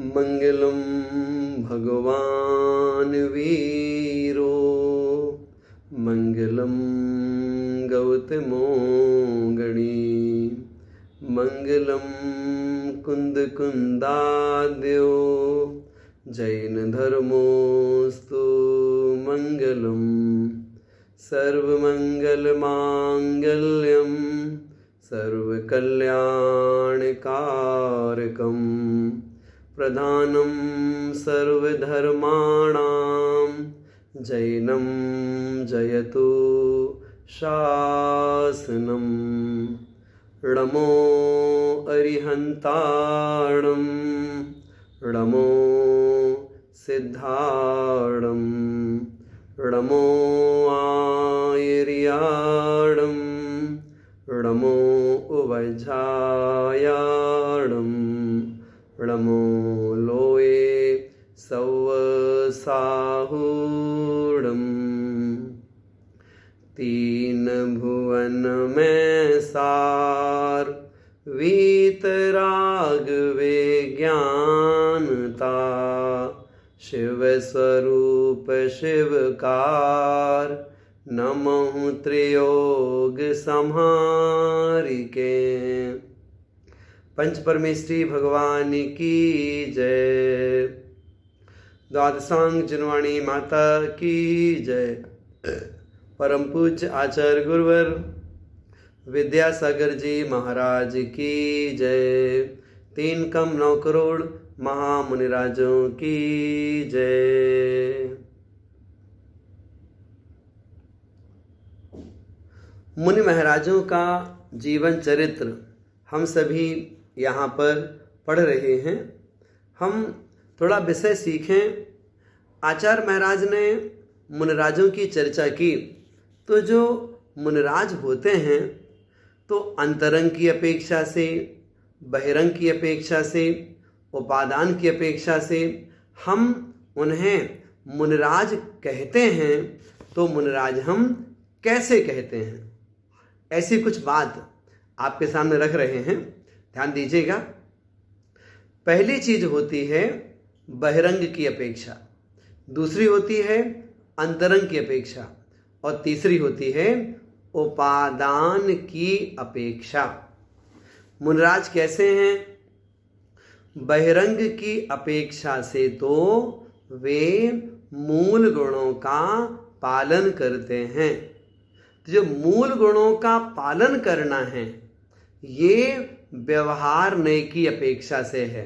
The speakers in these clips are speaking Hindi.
मंगलम भगवान वीरो मंगलम गौतमो गणी मंगलम कुंद कुंदाद्यो जैन धर्मोस्तु मंगलम सर्वमंगल मांगल्यम सर्वकल्याणकारकम प्रधानम सर्वधर्माणां जैनम जयतु शासनम णमो अरिहन्ताणं णमो सिद्धाणं णमो आयर्याणं णमो उवज्झायाणं णमो लोये सवसाहूणम् तीन भुवन में सार वीतराग विज्ञानता शिव स्वरूप शिवकार नमः त्रियोग संहारिके। पंच परमेश्वरी भगवान की जय। द्वादशांग जिनवाणी माता की जय। परम पूज्य आचार्य गुरुवर विद्यासागर जी महाराज की जय। 3 कम 9 करोड़ महामुनिराजों की जय। मुनि महाराजों का जीवन चरित्र हम सभी यहाँ पर पढ़ रहे हैं। हम थोड़ा विषय सीखें। आचार्य महाराज ने मुनिराजों की चर्चा की, तो जो मुनिराज होते हैं तो अंतरंग की अपेक्षा से, बहिरंग की अपेक्षा से, उपादान की अपेक्षा से हम उन्हें मुनिराज कहते हैं। तो मुनिराज हम कैसे कहते हैं, ऐसी कुछ बात आपके सामने रख रहे हैं, ध्यान दीजिएगा। पहली चीज होती है बहिरंग की अपेक्षा, दूसरी होती है अंतरंग की अपेक्षा, और तीसरी होती है उपादान की अपेक्षा। मुनिराज कैसे हैं? बहिरंग की अपेक्षा से तो वे मूल गुणों का पालन करते हैं। तो जो मूल गुणों का पालन करना है ये व्यवहार नय की अपेक्षा से है।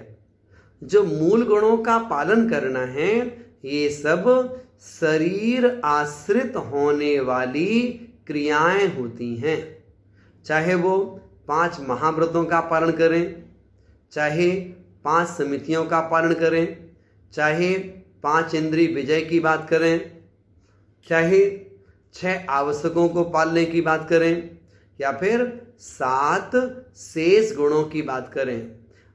जो मूल गुणों का पालन करना है ये सब शरीर आश्रित होने वाली क्रियाएं होती हैं। चाहे वो 5 महाव्रतों का पालन करें, चाहे 5 समितियों का पालन करें, चाहे 5 इंद्रिय विजय की बात करें, चाहे 6 आवश्यकों को पालने की बात करें, या फिर 7 शेष गुणों की बात करें।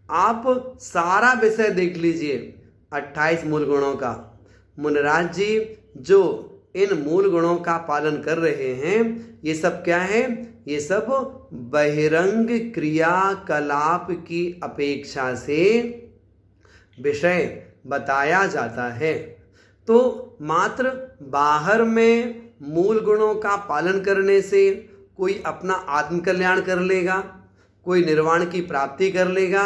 आप सारा विषय देख लीजिए 28 मूल गुणों का। मुनिराज जी जो इन मूल गुणों का पालन कर रहे हैं ये सब क्या है? ये सब बहिरंग क्रियाकलाप की अपेक्षा से विषय बताया जाता है। तो मात्र बाहर में मूल गुणों का पालन करने से कोई अपना आत्मकल्याण कर लेगा, कोई निर्वाण की प्राप्ति कर लेगा,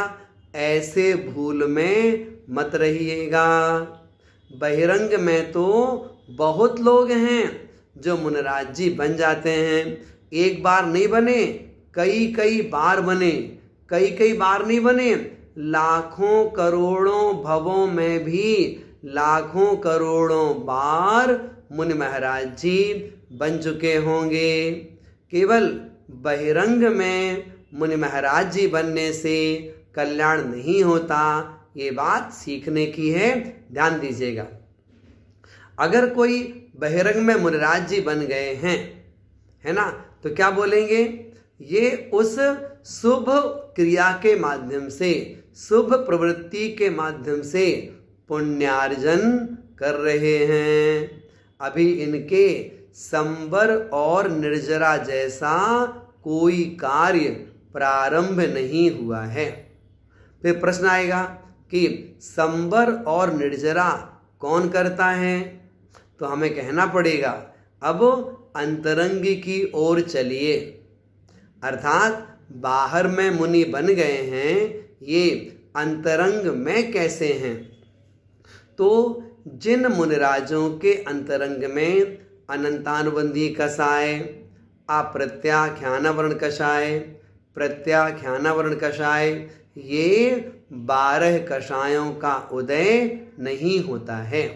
ऐसे भूल में मत रहिएगा। बहिरंग में तो बहुत लोग हैं जो मुनिराज जी बन जाते हैं। एक बार नहीं बने, कई बार बने, कई बार नहीं बने, लाखों करोड़ों भवों में भी लाखों करोड़ों बार मुनि महाराज जी बन चुके होंगे। केवल बहिरंग में मुनि महाराज जी बनने से कल्याण नहीं होता, ये बात सीखने की है, ध्यान दीजिएगा। अगर कोई बहिरंग में मुनिराज जी बन गए हैं, है ना, तो क्या बोलेंगे? ये उस शुभ क्रिया के माध्यम से, शुभ प्रवृत्ति के माध्यम से पुण्यार्जन कर रहे हैं। अभी इनके संवर और निर्जरा जैसा कोई कार्य प्रारंभ नहीं हुआ है। फिर प्रश्न आएगा कि संबर और निर्जरा कौन करता है, तो हमें कहना पड़ेगा अब अंतरंग की ओर चलिए। अर्थात बाहर में मुनि बन गए हैं, ये अंतरंग में कैसे हैं। तो जिन मुनिराजों के अंतरंग में अनंतानुबंधी कषाय, अप्रत्याख्यानवर्ण कषाय, प्रत्याख्यानवर्ण कषाय, ये 12 कषायों का उदय नहीं होता है।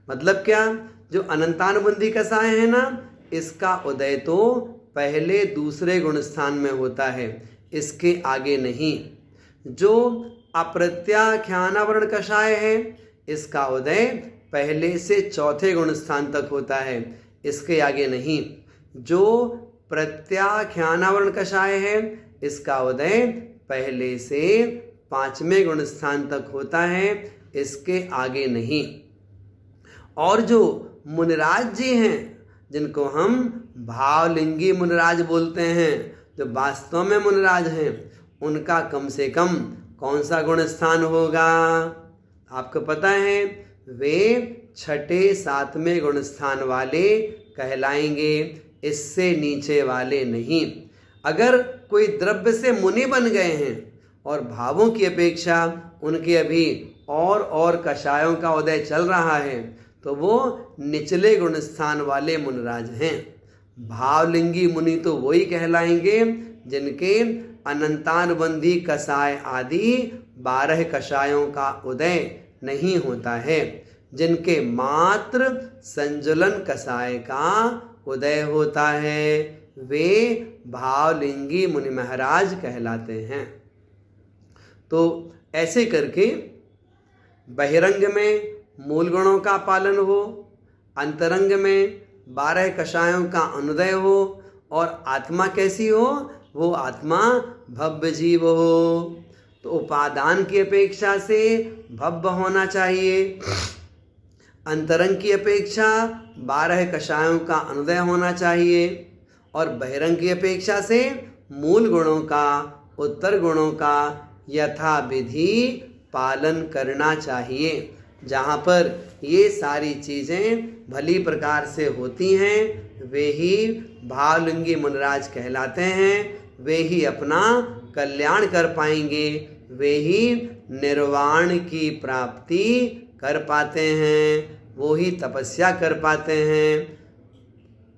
मतलब क्या, जो अनंतानुबंधी कषाय है ना, इसका उदय तो पहले दूसरे गुण स्थान में होता है, इसके आगे नहीं। जो अप्रत्याख्यानवर्ण कषाय है, इसका उदय पहले से चौथे गुण स्थान तक होता है, इसके आगे नहीं। जो प्रत्याख्यानवर्ण कषाय है, इसका उदय पहले से 5वें गुण स्थान तक होता है, इसके आगे नहीं। और जो मुनिराज जी हैं, जिनको हम भावलिंगी मुनिराज बोलते हैं, जो वास्तव में मुनिराज हैं, उनका कम से कम कौन सा गुण स्थान होगा? आपको पता है, वे 6, 7वें गुण स्थान वाले कहलाएंगे, इससे नीचे वाले नहीं। अगर कोई द्रव्य से मुनि बन गए हैं और भावों की अपेक्षा उनके अभी और कषायों का उदय चल रहा है, तो वो निचले गुण स्थान वाले मुनिराज हैं। भावलिंगी मुनि तो वही कहलाएंगे जिनके अनंतानुबंधी कषाय आदि 12 कषायों का उदय नहीं होता है, जिनके मात्र संजुलन कषाय का उदय होता है, वे भावलिंगी मुनि महाराज कहलाते हैं। तो ऐसे करके बहिरंग में मूल गुणों का पालन हो, अंतरंग में 12 कषायों का अनुदय हो, और आत्मा कैसी हो? वो आत्मा भव्य जीव हो। तो उपादान की अपेक्षा से भव्य होना चाहिए, अंतरंग की अपेक्षा 12 कषायों का अनुदय होना चाहिए, और बहिरंग की अपेक्षा से मूल गुणों का, उत्तर गुणों का यथा विधि पालन करना चाहिए। जहाँ पर ये सारी चीज़ें भली प्रकार से होती हैं, वे ही भावलिंगी मुनिराज कहलाते हैं, वे ही अपना कल्याण कर पाएंगे, वे ही निर्वाण की प्राप्ति कर पाते हैं, वो ही तपस्या कर पाते हैं,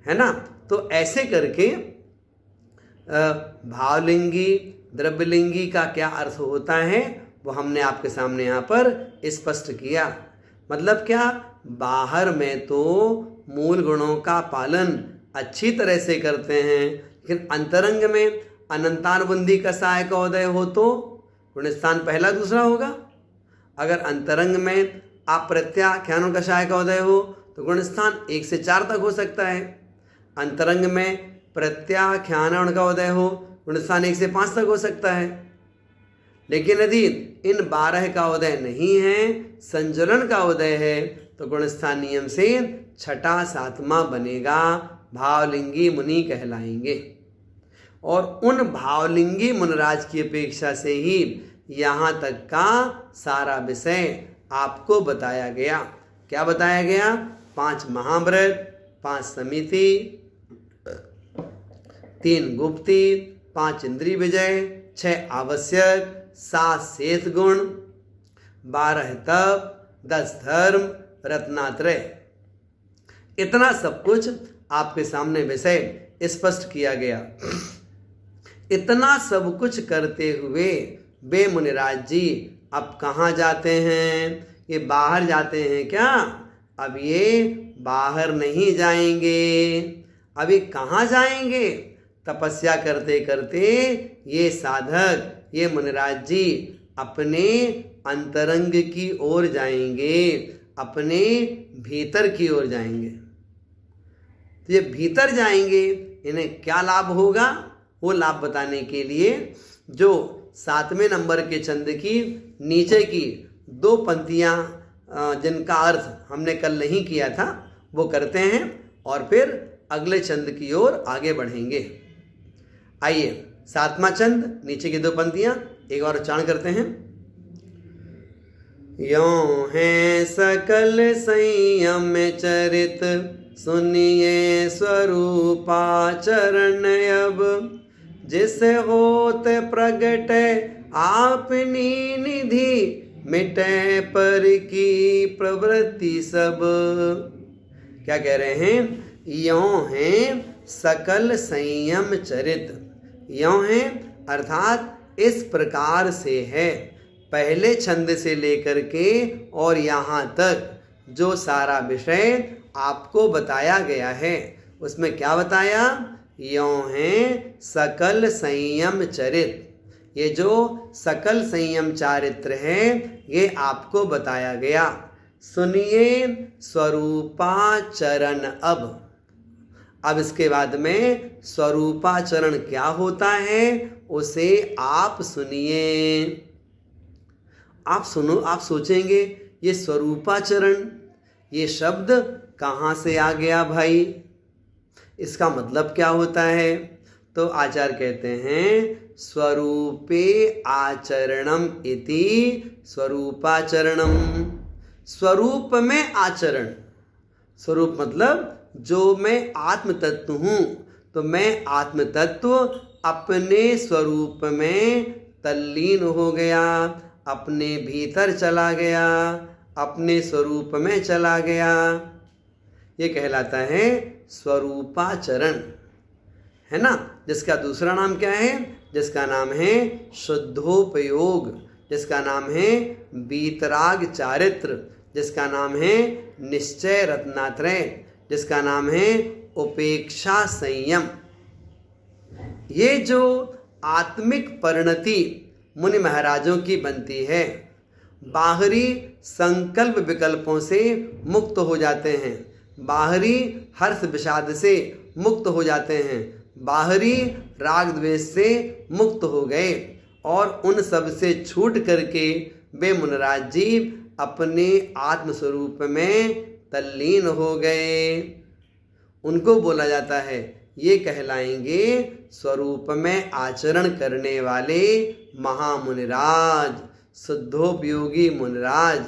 है ना। तो ऐसे करके भावलिंगी द्रव्यलिंगी का क्या अर्थ होता है, वो हमने आपके सामने यहाँ पर स्पष्ट किया। मतलब क्या, बाहर में तो मूल गुणों का पालन अच्छी तरह से करते हैं, लेकिन अंतरंग में अनंतानुबंधी कषाय का उदय हो तो गुण स्थान पहला दूसरा होगा। अगर अंतरंग में अप्रत्याख्यान कषाय का उदय हो तो गुण स्थान 1 से 4 तक हो सकता है। अंतरंग में प्रत्याख्यान का उदय हो, गुण स्थान 1 से 5 तक हो सकता है। लेकिन यदि इन 12 का उदय नहीं है, संजुलन का उदय है, तो गुण स्थान नियम से 6ठा 7वां बनेगा, भावलिंगी मुनि कहलाएंगे। और उन भावलिंगी मुनिराज की अपेक्षा से ही यहाँ तक का सारा विषय आपको बताया गया। क्या बताया गया? 5 महाव्रत, 5 समिति, 3 गुप्ति, 5 इंद्रिय विजय, 6 आवश्यक, 7 शेष गुण, 12 तप, 10 धर्म, रत्नात्रय। इतना सब कुछ आपके सामने विषय स्पष्ट किया गया। इतना सब कुछ करते हुए वे मुनिराज जी अब कहाँ जाते हैं? ये बाहर जाते हैं क्या? अब ये बाहर नहीं जाएंगे। अभी कहाँ जाएंगे? तपस्या करते करते ये साधक, ये मुनिराज जी अपने अंतरंग की ओर जाएंगे, अपने भीतर की ओर जाएंगे। तो ये भीतर जाएंगे, इन्हें क्या लाभ होगा? वो लाभ बताने के लिए जो 7वें नंबर के छंद की नीचे की 2 पंक्तियाँ जिनका अर्थ हमने कल नहीं किया था, वो करते हैं और फिर अगले छंद की ओर आगे बढ़ेंगे। आइए 7वां छंद, नीचे की 2 पंक्तियाँ एक और उच्चारण करते हैं। यों है सकल संयम चरित, सुनिए स्वरूपाचरण अब। जिस होत प्रगट आपनी निधि, मिटे पर की प्रवृत्ति सब। क्या कह रहे हैं? यों है सकल संयम चरित। यों है अर्थात इस प्रकार से है, पहले छंद से लेकर के और यहाँ तक जो सारा विषय आपको बताया गया है, उसमें क्या बताया? यों है सकल संयम चरित। ये जो सकल संयम चारित्र है, ये आपको बताया गया। सुनिए स्वरूपाचरण अब इसके बाद में स्वरूपाचरण क्या होता है, उसे आप सुनिए। आप सुनो, आप सोचेंगे ये स्वरूपाचरण, ये शब्द कहाँ से आ गया भाई, इसका मतलब क्या होता है? तो आचार्य कहते हैं स्वरूपे आचरणम इति स्वरूपाचरणम। स्वरूप में आचरण, स्वरूप मतलब जो मैं आत्म तत्व हूँ, तो मैं आत्म तत्व अपने स्वरूप में तल्लीन हो गया, अपने भीतर चला गया, अपने स्वरूप में चला गया। ये कहलाता है स्वरूपाचरण, है ना। जिसका दूसरा नाम क्या है? जिसका नाम है शुद्धोपयोग, जिसका नाम है वीतराग चारित्र, जिसका नाम है निश्चय रत्नात्रय, जिसका नाम है उपेक्षा संयम। ये जो आत्मिक परिणति मुनि महाराजों की बनती है, बाहरी संकल्प विकल्पों से मुक्त हो जाते हैं, बाहरी हर्ष विषाद से मुक्त हो जाते हैं, बाहरी राग द्वेष से मुक्त हो गए और उन सब से छूट करके वे मुनिराज जी अपने आत्मस्वरूप में तल्लीन हो गए। उनको बोला जाता है, ये कहलाएंगे स्वरूप में आचरण करने वाले महामुनिराज, शुद्धोपयोगी मुनिराज।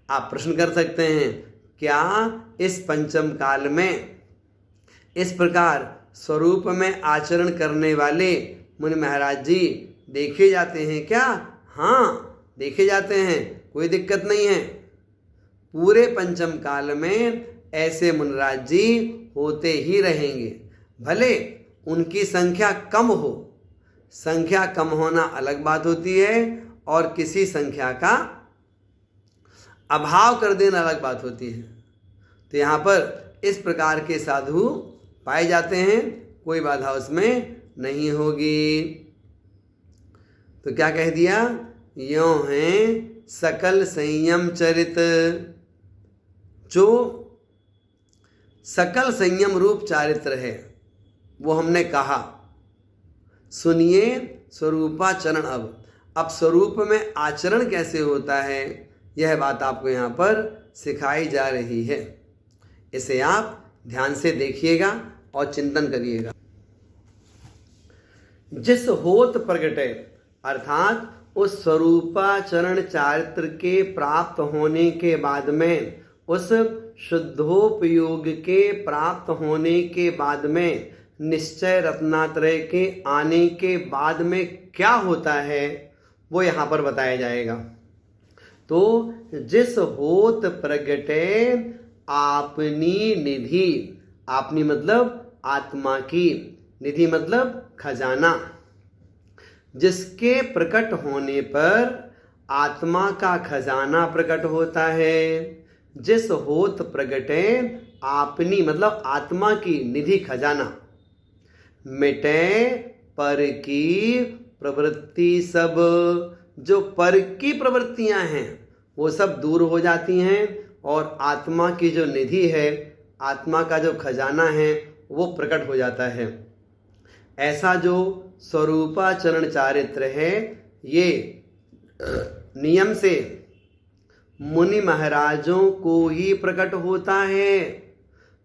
आप प्रश्न कर सकते हैं, क्या इस पंचम काल में इस प्रकार स्वरूप में आचरण करने वाले मुनि महाराज जी देखे जाते हैं क्या? हाँ, देखे जाते हैं, कोई दिक्कत नहीं है। पूरे पंचम काल में ऐसे मुनिराज जी होते ही रहेंगे, भले उनकी संख्या कम हो। संख्या कम होना अलग बात होती है और किसी संख्या का अभाव कर देना अलग बात होती है। तो यहाँ पर इस प्रकार के साधु पाए जाते हैं, कोई बाधा उसमें नहीं होगी। तो क्या कह दिया? यों है सकल संयम चरित। जो सकल संयम रूप चारित्र है वो हमने कहा। सुनिए स्वरूपाचरण। अब स्वरूप में आचरण कैसे होता है, यह बात आपको यहाँ पर सिखाई जा रही है। इसे आप ध्यान से देखिएगा और चिंतन करिएगा। जिस होत प्रगटे, अर्थात उस स्वरूपाचरण चारित्र के प्राप्त होने के बाद में, उस शुद्धोपयोग के प्राप्त होने के बाद में, निश्चय रत्नात्रय के आने के बाद में क्या होता है वो यहाँ पर बताया जाएगा। तो जिस होत प्रगटे आपनी निधि, आपनी मतलब आत्मा की, निधि मतलब खजाना, जिसके प्रकट होने पर आत्मा का खजाना प्रकट होता है। जिस होत प्रगटे आपनी मतलब आत्मा की निधि खजाना, मिटे पर की प्रवृत्ति सब, जो पर की प्रवृत्तियां हैं वो सब दूर हो जाती हैं और आत्मा की जो निधि है, आत्मा का जो खजाना है वो प्रकट हो जाता है। ऐसा जो स्वरूपाचरण चारित्र है, ये नियम से मुनि महाराजों को ही प्रकट होता है।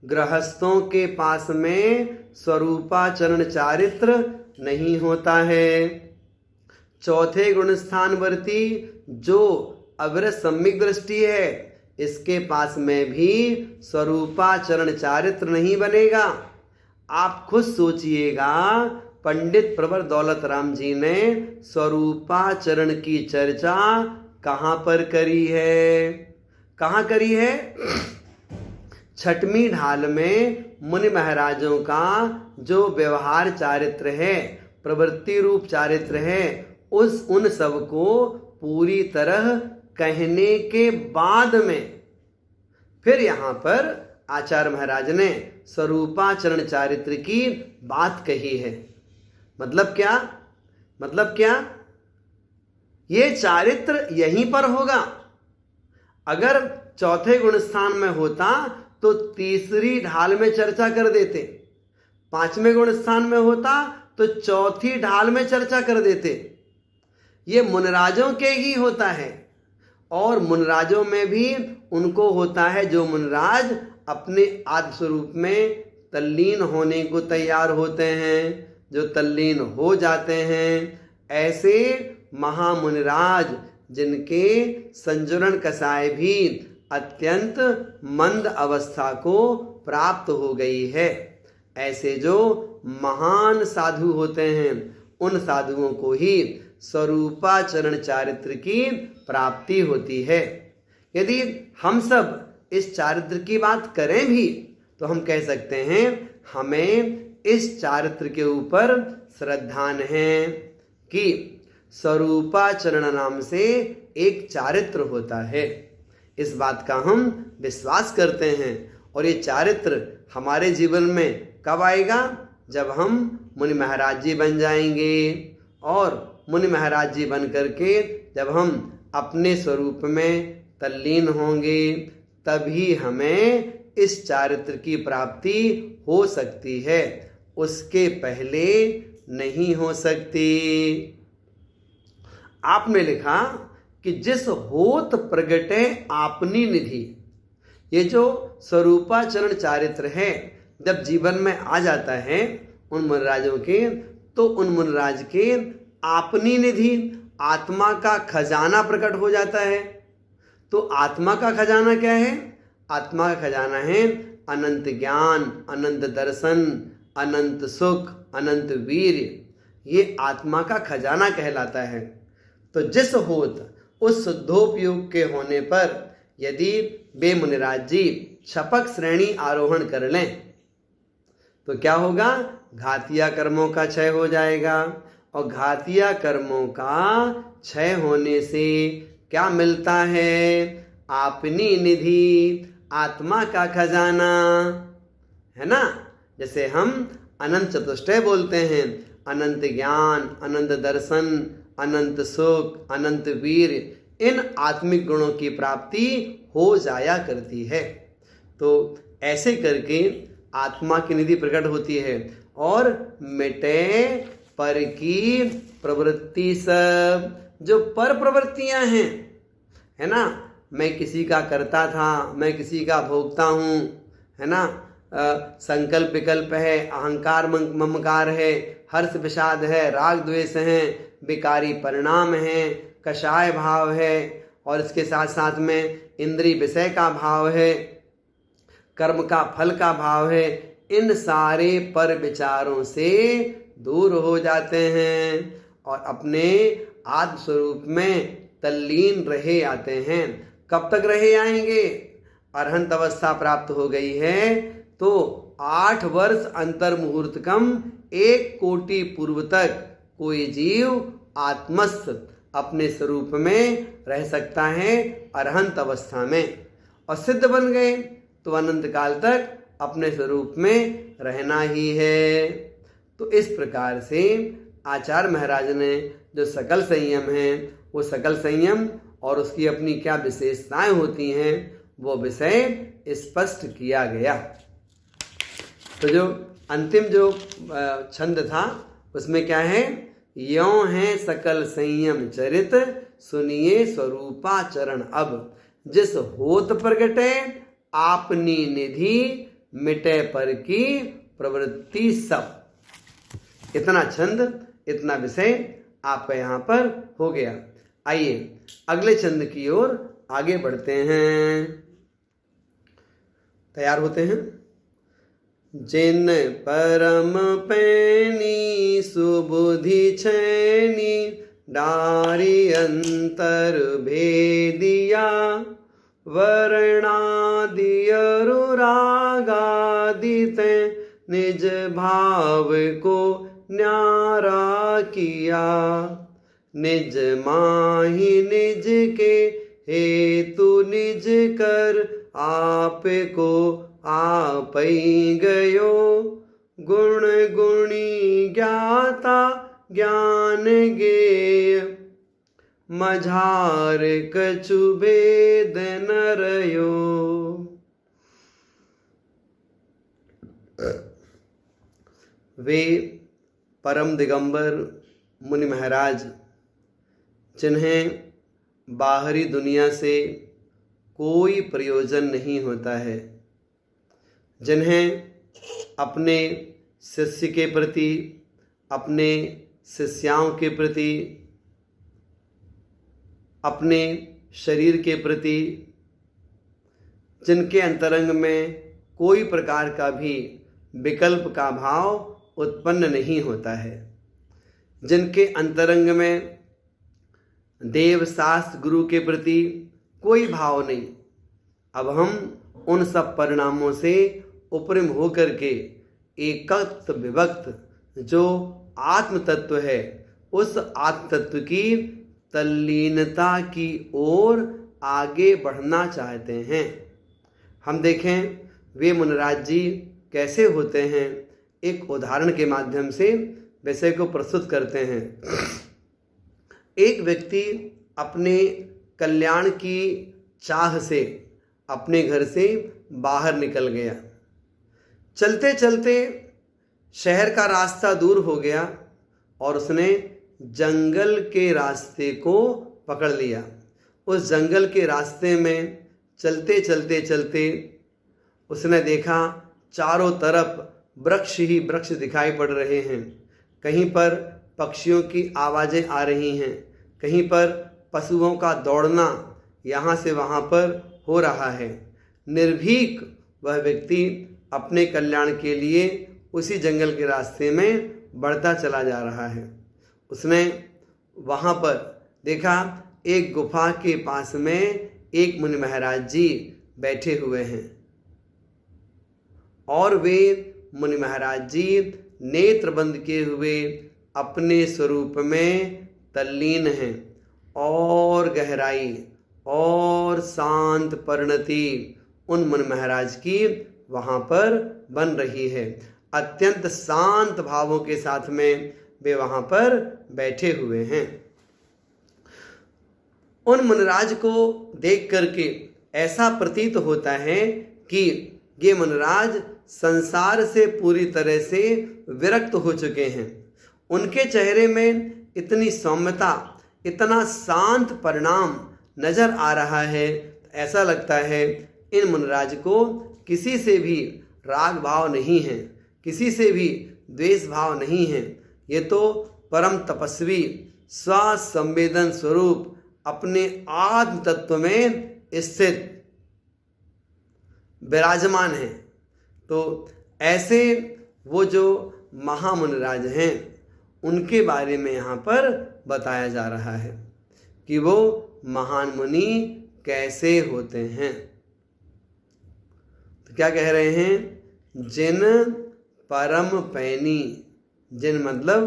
गृहस्थों के पास में स्वरूपाचरण चारित्र नहीं होता है। चौथे गुण स्थानवर्ती जो अविरत सम्यक दृष्टि है, इसके पास में भी स्वरूपाचरण चारित्र नहीं बनेगा। आप खुद सोचिएगा, पंडित प्रवर दौलत राम जी ने स्वरूपाचरण की चर्चा कहाँ पर करी है? कहाँ करी है? छठवीं ढाल में मुनि महाराजों का जो व्यवहार चारित्र है, प्रवृत्ति रूप चारित्र है, उन सब को पूरी तरह कहने के बाद में फिर यहाँ पर आचार्य महाराज ने स्वरूपाचरण चारित्र की बात कही है। मतलब क्या? मतलब क्या? ये चारित्र यहीं पर होगा। अगर चौथे गुण स्थान में होता तो तीसरी ढाल में चर्चा कर देते, पांचवें गुण स्थान में होता तो चौथी ढाल में चर्चा कर देते। ये मुनराजों के ही होता है, और मुनराजों में भी उनको होता है जो मुनराज अपने आदि स्वरूप में तल्लीन होने को तैयार होते हैं, जो तल्लीन हो जाते हैं। ऐसे महामुनिराज जिनके संजुरण कसाय भी अत्यंत मंद अवस्था को प्राप्त हो गई है, ऐसे जो महान साधु होते हैं, उन साधुओं को ही स्वरूपाचरण चारित्र की प्राप्ति होती है। यदि हम सब इस चारित्र की बात करें भी तो हम कह सकते हैं हमें इस चारित्र के ऊपर श्रद्धान है कि स्वरूपाचरण नाम से एक चारित्र होता है। इस बात का हम विश्वास करते हैं, और ये चारित्र हमारे जीवन में कब आएगा? जब हम मुनि महाराज जी बन जाएंगे, और मुनि महाराज जी बन करके जब हम अपने स्वरूप में तल्लीन होंगे, तभी हमें इस चारित्र की प्राप्ति हो सकती है, उसके पहले नहीं हो सकती। आपने लिखा कि जिस होत प्रगटे आपनी निधि, ये जो स्वरूपाचरण चारित्र है जब जीवन में आ जाता है उन मुनिराजों के, तो उन मुनिराज के आपनी निधि, आत्मा का खजाना प्रकट हो जाता है। तो आत्मा का खजाना क्या है? आत्मा का खजाना है अनंत ज्ञान, अनंत दर्शन, अनंत सुख, अनंत वीर्य। ये आत्मा का खजाना कहलाता है। तो जिस होत उस शुद्धोपयोग के होने पर यदि वे मुनिराज जी क्षपक श्रेणी आरोहण कर लें तो क्या होगा? घातिया कर्मों का क्षय हो जाएगा, और घातिया कर्मों का क्षय होने से क्या मिलता है? आपनी निधि, आत्मा का खजाना, है ना। जैसे हम अनंत चतुष्टय बोलते हैं, अनंत ज्ञान, अनंत दर्शन, अनंत सुख, अनंत वीर, इन आत्मिक गुणों की प्राप्ति हो जाया करती है। तो ऐसे करके आत्मा की निधि प्रकट होती है, और मिटे पर की प्रवृत्ति सब, जो पर प्रवृत्तियां हैं, है ना। मैं किसी का करता था, मैं किसी का भोगता हूँ, है ना। संकल्प विकल्प है, अहंकार ममकार है, हर्ष विषाद है, राग द्वेष है, विकारी परिणाम है, कषाय भाव है, और इसके साथ साथ में इंद्रिय विषय का भाव है, कर्म का फल का भाव है। इन सारे पर विचारों से दूर हो जाते हैं और अपने आदि स्वरूप में तल्लीन रहे आते हैं। कब तक रहे आएंगे? अरहंत अवस्था प्राप्त हो गई है तो 8 वर्ष अंतर मुहूर्तकम 1 कोटि पूर्व तक कोई जीव आत्मस्थ अपने स्वरूप में रह सकता है अरहंत अवस्था में, और सिद्ध बन गए तो अनंत काल तक अपने स्वरूप में रहना ही है। तो इस प्रकार से आचार्य महाराज ने जो सकल संयम है, वो सकल संयम और उसकी अपनी क्या विशेषताएं होती हैं, वो विषय स्पष्ट किया गया। तो जो अंतिम जो छंद था उसमें क्या है? यों है सकल संयम चरित, सुनिए स्वरूपाचरण अब, जिस होत प्रगटे आपनी निधि, मिटे पर की प्रवृत्ति सब। इतना छंद, इतना विषय आपका यहाँ पर हो गया। आइए अगले छंद की ओर आगे बढ़ते हैं। तैयार होते हैं। जिन परम पैनी सुबुधि छैनी डारी अंतर भेदिया वर्णादि अनुरागादित निज भाव को न्यारा किया निज माही निज के हेतु निज कर आप को आप गयो गुण गुणी ज्ञाता ज्ञान गेय मझार कछु भेद न रयो। वे परम दिगंबर मुनि महाराज जिन्हें बाहरी दुनिया से कोई प्रयोजन नहीं होता है, जिन्हें अपने शिष्य के प्रति, अपने शिष्याओं के प्रति, अपने शरीर के प्रति, जिनके अंतरंग में कोई प्रकार का भी विकल्प का भाव उत्पन्न नहीं होता है, जिनके अंतरंग में देव शास्त्र गुरु के प्रति कोई भाव नहीं। अब हम उन सब परिणामों से उपरिम होकर के एकत्व विभक्त जो आत्म तत्व है, उस आत्म तत्व की तल्लीनता की ओर आगे बढ़ना चाहते हैं। हम देखें वे मुनिराज जी कैसे होते हैं, एक उदाहरण के माध्यम से विषय को प्रस्तुत करते हैं। एक व्यक्ति अपने कल्याण की चाह से अपने घर से बाहर निकल गया। चलते चलते शहर का रास्ता दूर हो गया और उसने जंगल के रास्ते को पकड़ लिया। उस जंगल के रास्ते में चलते चलते चलते उसने देखा चारों तरफ वृक्ष ही वृक्ष दिखाई पड़ रहे हैं। कहीं पर पक्षियों की आवाज़ें आ रही हैं, कहीं पर पशुओं का दौड़ना यहाँ से वहाँ पर हो रहा है। निर्भीक वह व्यक्ति अपने कल्याण के लिए उसी जंगल के रास्ते में बढ़ता चला जा रहा है। उसने वहाँ पर देखा एक गुफा के पास में एक मुनि महाराज जी बैठे हुए हैं और वे मुनि महाराज जी नेत्र बंद किए हुए अपने स्वरूप में तल्लीन हैं और गहराई और शांत परिणति उन मुनि महाराज की वहाँ पर बन रही है। अत्यंत शांत भावों के साथ में वे वहाँ पर बैठे हुए हैं। उन मुनिराज को देख करके ऐसा प्रतीत होता है कि ये मुनिराज संसार से पूरी तरह से विरक्त हो चुके हैं। उनके चेहरे में इतनी सौम्यता, इतना शांत परिणाम नजर आ रहा है, ऐसा लगता है इन मुनिराज को किसी से भी राग भाव नहीं है, किसी से भी द्वेष भाव नहीं है। ये तो परम तपस्वी स्वसंवेदन स्वरूप अपने आत्म तत्व में स्थित विराजमान है। तो ऐसे वो जो महामुनिराज हैं उनके बारे में यहाँ पर बताया जा रहा है कि वो महान मुनि कैसे होते हैं। तो क्या कह रहे हैं? जिन परम पैनी, जिन मतलब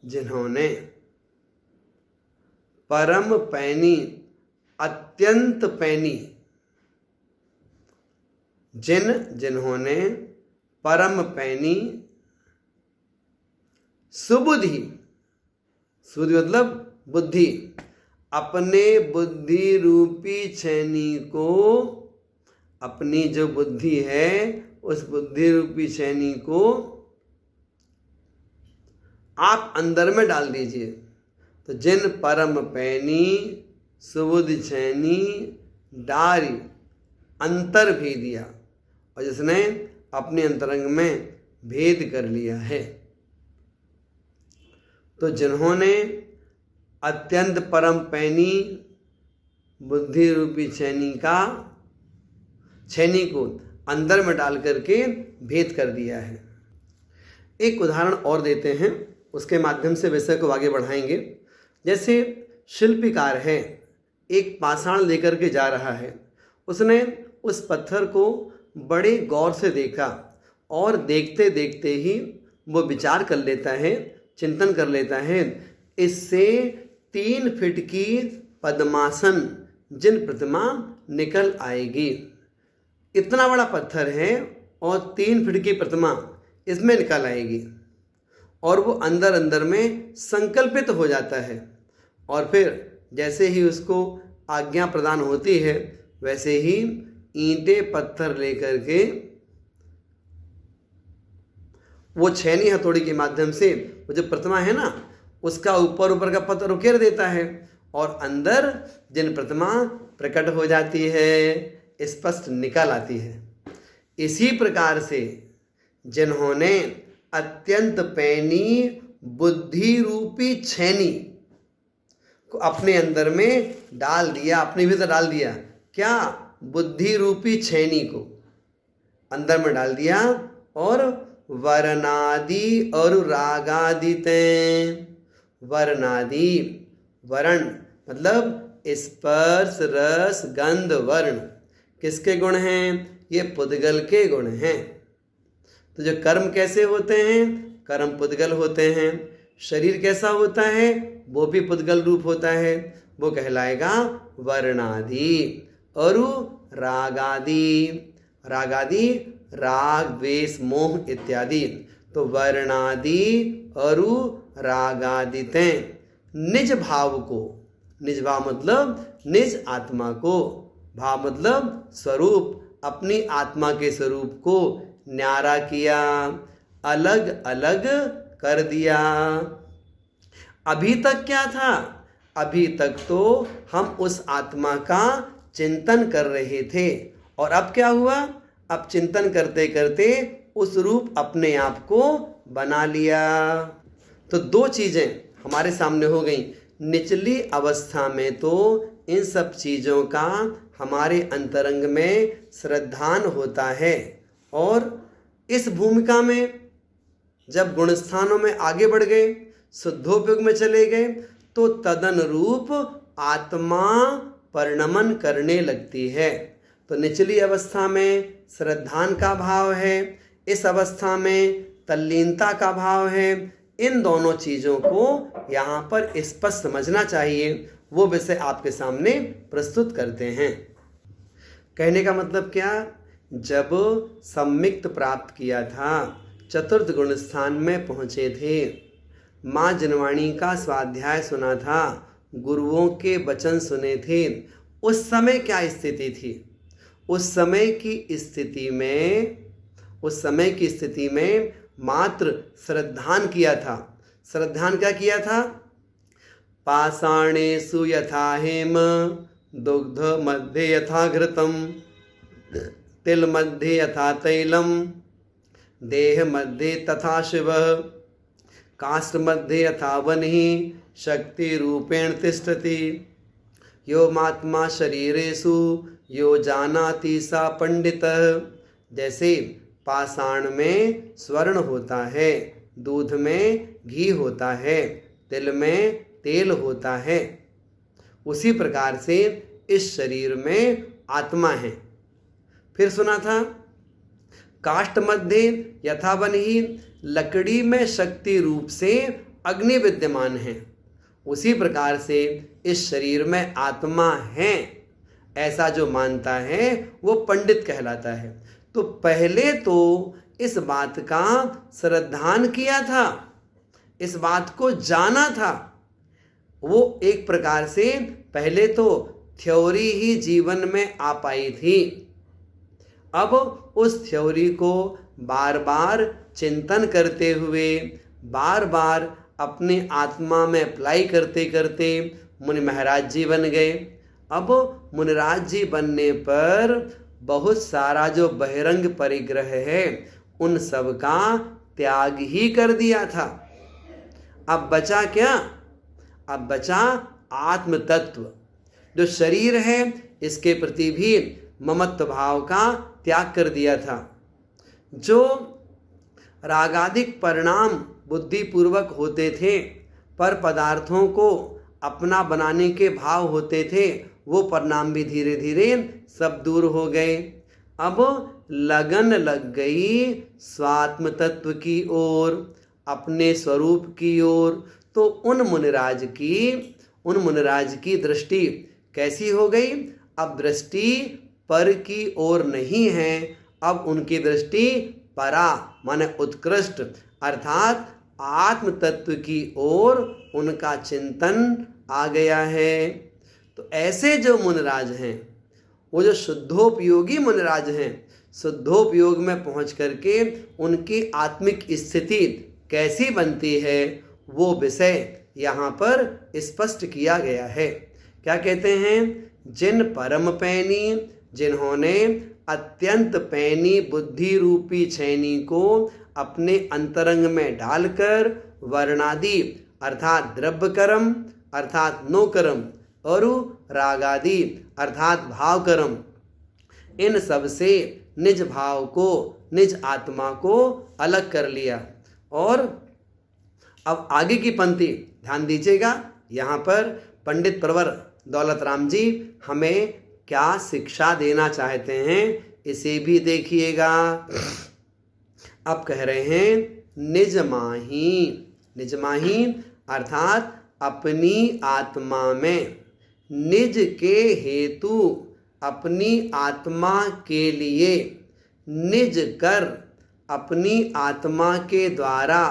जिन्होंने, परम पैनी अत्यंत पैनी, जिन जिन्होंने परम पैनी सुबुद्धि, सुबुद्धि मतलब बुद्धि, अपने बुद्धि रूपी छैनी को, अपनी जो बुद्धि है उस बुद्धि रूपी छैनी को आप अंदर में डाल दीजिए। तो जिन परम पैनी सुबुद्धि छैनी डारी अंतर भेदिया, और जिसने अपने अंतरंग में भेद कर लिया है। तो जिन्होंने अत्यंत परम पैनी बुद्धि रूपी छैनी को अंदर में डाल करके भेद कर दिया है। एक उदाहरण और देते हैं, उसके माध्यम से विषय को आगे बढ़ाएंगे। जैसे शिल्पकार है, एक पाषाण लेकर के जा रहा है। उसने उस पत्थर को बड़े गौर से देखा और देखते देखते ही वो विचार कर लेता है, चिंतन कर लेता है, इससे 3 फीट की पद्मासन जिन प्रतिमा निकल आएगी। इतना बड़ा पत्थर है और 3 फीट की प्रतिमा इसमें निकल आएगी, और वो अंदर अंदर में संकल्पित हो जाता है। और फिर जैसे ही उसको आज्ञा प्रदान होती है, वैसे ही ईंटें पत्थर लेकर के वो छैनी हथौड़ी के माध्यम से वो जो प्रतिमा है ना, उसका ऊपर ऊपर का पत्थर उकेर देता है और अंदर जिन प्रतिमा प्रकट हो जाती है, स्पष्ट निकल आती है। इसी प्रकार से जिन्होंने अत्यंत पैनी बुद्धि रूपी छैनी को अपने अंदर में डाल दिया, अपने भीतर डाल दिया, क्या? बुद्धि रूपी छैनी को अंदर में डाल दिया, और वर्णादि और रागादिते, वर्णादि वर्ण मतलब स्पर्श रस गंध वर्ण किसके गुण हैं? ये पुद्गल के गुण हैं। तो जो कर्म कैसे होते हैं? कर्म पुद्गल होते हैं। शरीर कैसा होता है? वो भी पुद्गल रूप होता है, वो कहलाएगा वर्णादि। और रागादि, रागादि राग द्वेष मोह इत्यादि। तो वर्णादि और रागादिते निज भाव को, निज भाव मतलब निज आत्मा को, भाव मतलब स्वरूप, अपनी आत्मा के स्वरूप को न्यारा किया, अलग अलग कर दिया। अभी तक क्या था? अभी तक तो हम उस आत्मा का चिंतन कर रहे थे, और अब क्या हुआ? अब चिंतन करते करते उस रूप अपने आप को बना लिया। तो 2 चीजें हमारे सामने हो गई। निचली अवस्था में तो इन सब चीजों का हमारे अंतरंग में श्रद्धान होता है, और इस भूमिका में जब गुणस्थानों में आगे बढ़ गए, शुद्धोपयोग में चले गए, तो तदन रूप आत्मा परिणमन करने लगती है। तो निचली अवस्था में श्रद्धान का भाव है, इस अवस्था में तल्लीनता का भाव है। इन दोनों चीज़ों को यहाँ पर स्पष्ट समझना चाहिए, वो विषय आपके सामने प्रस्तुत करते हैं। कहने का मतलब क्या? जब सम्मिक्त प्राप्त किया था, चतुर्थ गुण स्थान में पहुँचे थे, माँ जिनवाणी का स्वाध्याय सुना था, गुरुओं के वचन सुने थे, उस समय क्या स्थिति थी? उस समय की स्थिति में मात्र श्रद्धान किया था। श्रद्धान क्या किया था? पाषाणेषु यथा हेम, दुग्ध मध्ये यथा घृतम, तिल मध्ये यथा तैलम, देह मध्ये तथा शिवः, काष्ठ मध्ये यथा वह्नि, शक्ति रूपेण तिष्ठति, यो महात्मा शरीरेषु यो जानाति सा पंडितः। जैसे पाषाण में स्वर्ण होता है, दूध में घी होता है, तिल में तेल होता है, उसी प्रकार से इस शरीर में आत्मा है। फिर सुना था काष्ठ मध्य यथा वह्नि, लकड़ी में शक्ति रूप से अग्नि विद्यमान है, उसी प्रकार से इस शरीर में आत्मा है, ऐसा जो मानता है वो पंडित कहलाता है। तो पहले तो इस बात का श्रद्धान किया था, इस बात को जाना था। वो एक प्रकार से पहले तो थ्योरी ही जीवन में आ पाई थी, अब उस थ्योरी को बार बार चिंतन करते हुए, बार बार अपने आत्मा में अप्लाई करते करते मुनि महाराज जी बन गए। अब मुनिराज जी बनने पर बहुत सारा जो बहिरंग परिग्रह है उन सब का त्याग ही कर दिया था। अब बचा क्या? अब बचा आत्म तत्व। जो शरीर है इसके प्रति भी ममत्व भाव का त्याग कर दिया था। जो रागादिक परिणाम बुद्धिपूर्वक होते थे, पर पदार्थों को अपना बनाने के भाव होते थे, वो परिणाम भी धीरे धीरे सब दूर हो गए। अब लगन लग गई स्वात्म तत्व की ओर, अपने स्वरूप की ओर। तो उन मुनिराज की दृष्टि कैसी हो गई? अब दृष्टि पर की ओर नहीं है, अब उनकी दृष्टि परा माने उत्कृष्ट अर्थात आत्म तत्व की ओर उनका चिंतन आ गया है। तो ऐसे जो मुनिराज हैं, वो जो शुद्धोपयोगी मुनिराज हैं, शुद्धोपयोग में पहुंच करके उनकी आत्मिक स्थिति कैसी बनती है, वो विषय यहाँ पर स्पष्ट किया गया है। क्या कहते हैं? जिन परम पैनी, जिन्होंने अत्यंत पैनी बुद्धि रूपी छैनी को अपने अंतरंग में डालकर वर्णादि अर्थात द्रव्य कर्म अर्थात नो कर्म और रागादि अर्थात भाव कर्म, इन सब से निज भाव को, निज आत्मा को अलग कर लिया। और अब आगे की पंक्ति ध्यान दीजिएगा, यहाँ पर पंडित प्रवर दौलत राम जी हमें क्या शिक्षा देना चाहते हैं, इसे भी देखिएगा। अब कह रहे हैं निज माही अर्थात अपनी आत्मा में, निज के हेतु अपनी आत्मा के लिए, निज कर अपनी आत्मा के द्वारा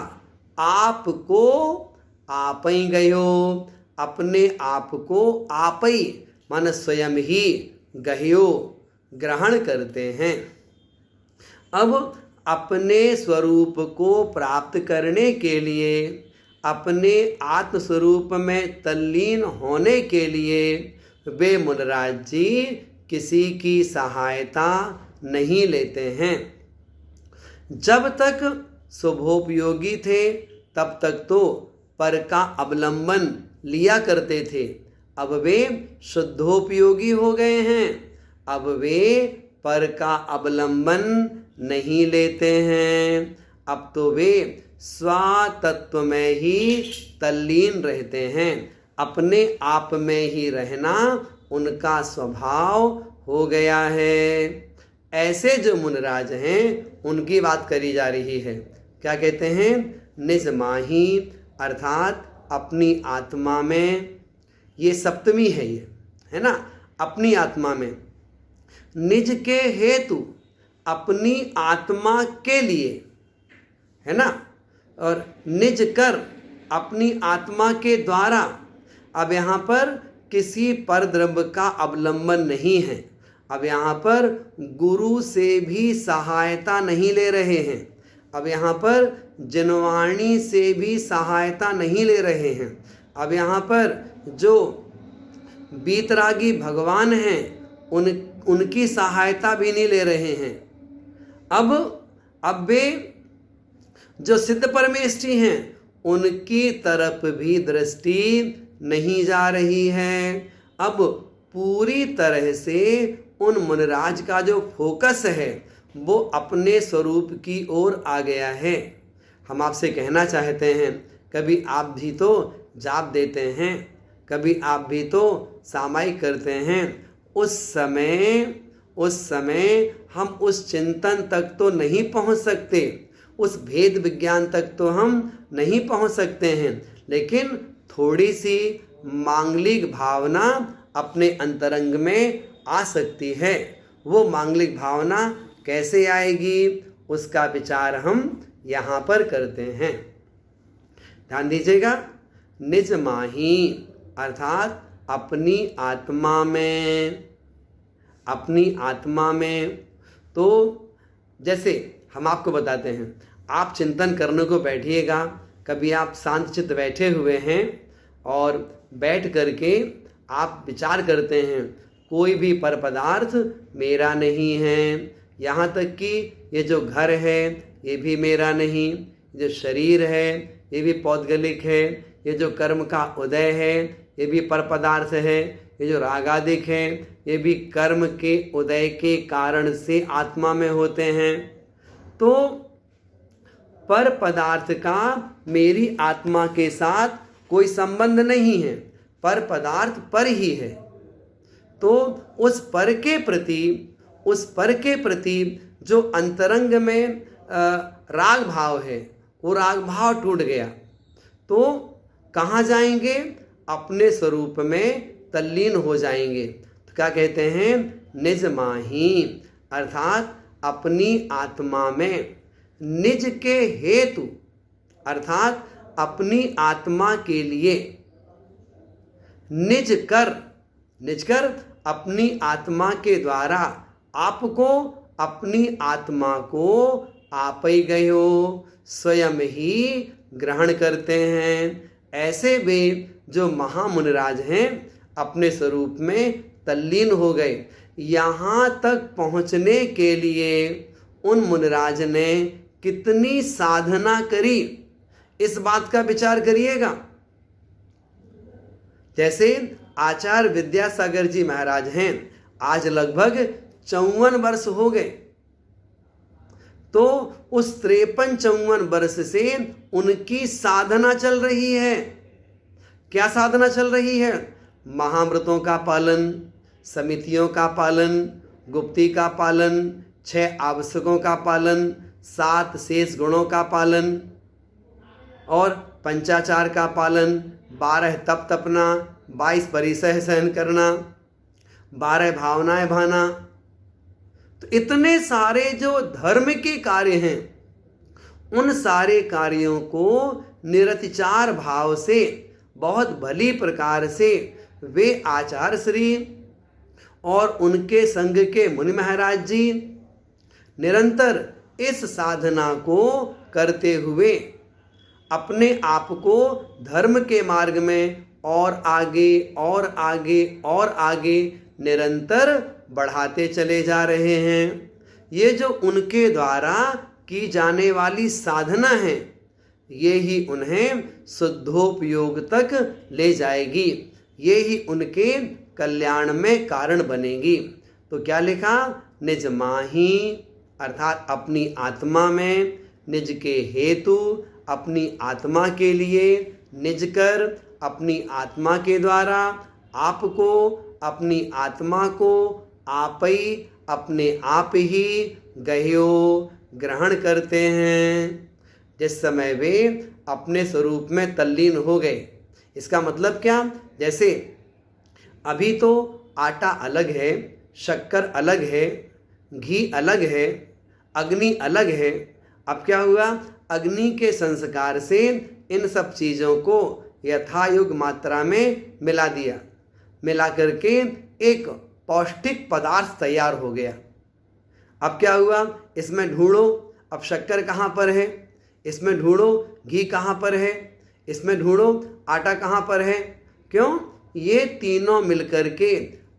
आपको आप ही गयो, अपने आप को आप ही मन स्वयं ही गह्यो ग्रहण करते हैं। अब अपने स्वरूप को प्राप्त करने के लिए, अपने आत्म स्वरूप में तल्लीन होने के लिए वे मुनिराज जी किसी की सहायता नहीं लेते हैं। जब तक शुभोपयोगी थे तब तक तो पर का अवलंबन लिया करते थे, अब वे शुद्धोपयोगी हो गए हैं, अब वे पर का अवलंबन नहीं लेते हैं। अब तो वे स्वातत्व में ही तल्लीन रहते हैं, अपने आप में ही रहना उनका स्वभाव हो गया है। ऐसे जो मुनिराज हैं उनकी बात करी जा रही है। क्या कहते हैं? निज माही अर्थात अपनी आत्मा में, ये सप्तमी है, ये है ना, अपनी आत्मा में, निज के हेतु अपनी आत्मा के लिए, है ना, और निज कर अपनी आत्मा के द्वारा। अब यहाँ पर किसी पर द्रव्य का अवलंबन नहीं है, अब यहाँ पर गुरु से भी सहायता नहीं ले रहे हैं, अब यहाँ पर जिनवाणी से भी सहायता नहीं ले रहे हैं, अब यहाँ पर जो बीतरागी भगवान हैं उनकी सहायता भी नहीं ले रहे हैं। अब वे जो सिद्ध परमेष्ठी हैं उनकी तरफ भी दृष्टि नहीं जा रही है। अब पूरी तरह से उन मुनिराज का जो फोकस है वो अपने स्वरूप की ओर आ गया है। हम आपसे कहना चाहते हैं, कभी आप भी तो जाप देते हैं, कभी आप भी तो सामायिक करते हैं, उस समय हम उस चिंतन तक तो नहीं पहुंच सकते, उस भेद विज्ञान तक तो हम नहीं पहुंच सकते हैं, लेकिन थोड़ी सी मांगलिक भावना अपने अंतरंग में आ सकती है। वो मांगलिक भावना कैसे आएगी उसका विचार हम यहाँ पर करते हैं। ध्यान दीजिएगा, निज माही अर्थात अपनी आत्मा में। तो जैसे हम आपको बताते हैं, आप चिंतन करने को बैठिएगा, कभी आप शांत चित्त बैठे हुए हैं और बैठ करके आप विचार करते हैं कोई भी पर पदार्थ मेरा नहीं है, यहाँ तक कि ये जो घर है ये भी मेरा नहीं, जो शरीर है ये भी पौद्गलिक है, ये जो कर्म का उदय है ये भी पर पदार्थ है, ये जो रागादिक है ये भी कर्म के उदय के कारण से आत्मा में होते हैं। तो पर पदार्थ का मेरी आत्मा के साथ कोई संबंध नहीं है, पर पदार्थ पर ही है। तो उस पर के प्रति जो अंतरंग में राग भाव है वो राग भाव टूट गया तो कहाँ जाएंगे? अपने स्वरूप में तल्लीन हो जाएंगे। तो क्या कहते हैं? निज माही, अर्थात अपनी आत्मा में, निज के हेतु अर्थात अपनी आत्मा के लिए, निज कर अपनी आत्मा के द्वारा आपको, अपनी आत्मा को आप ही गयो स्वयं ही ग्रहण करते हैं। ऐसे वे जो महामुनिराज हैं अपने स्वरूप में तल्लीन हो गए। यहाँ तक पहुँचने के लिए उन मुनिराज ने कितनी साधना करी, इस बात का विचार करिएगा। जैसे आचार्य विद्यासागर जी महाराज हैं, आज लगभग 54 वर्ष हो गए। तो उस 53-54 वर्ष से उनकी साधना चल रही है। क्या साधना चल रही है? महामृतों का पालन, समितियों का पालन, गुप्ती का पालन, 6 आवश्यकों का पालन, 7 शेष गुणों का पालन और पंचाचार का पालन, 12 तप तपना, 22 परिसह सहन करना, 12 भावनाएं भाना। तो इतने सारे जो धर्म के कार्य हैं उन सारे कार्यों को निरतिचार भाव से बहुत भली प्रकार से वे आचार्य श्री और उनके संग के मुनि महाराज जी निरंतर इस साधना को करते हुए अपने आप को धर्म के मार्ग में और आगे और आगे और आगे निरंतर बढ़ाते चले जा रहे हैं। ये जो उनके द्वारा की जाने वाली साधना है ये ही उन्हें शुद्धोपयोग तक ले जाएगी, ये ही उनके कल्याण में कारण बनेगी। तो क्या लिखा? निज माही अर्थात अपनी आत्मा में, निज के हेतु अपनी आत्मा के लिए, निज कर अपनी आत्मा के द्वारा आपको, अपनी आत्मा को आप ही अपने आप ही गह्यो ग्रहण करते हैं। जिस समय वे अपने स्वरूप में तल्लीन हो गए, इसका मतलब क्या? जैसे अभी तो आटा अलग है, शक्कर अलग है, घी अलग है, अग्नि अलग है। अब क्या हुआ? अग्नि के संस्कार से इन सब चीज़ों को यथायोग्य मात्रा में मिला दिया, मिला करके एक पौष्टिक पदार्थ तैयार हो गया। अब क्या हुआ? इसमें ढूंढो, अब शक्कर कहाँ पर है, इसमें ढूंढो घी कहाँ पर है, इसमें ढूंढो आटा कहाँ पर है। क्यों? ये तीनों मिलकर के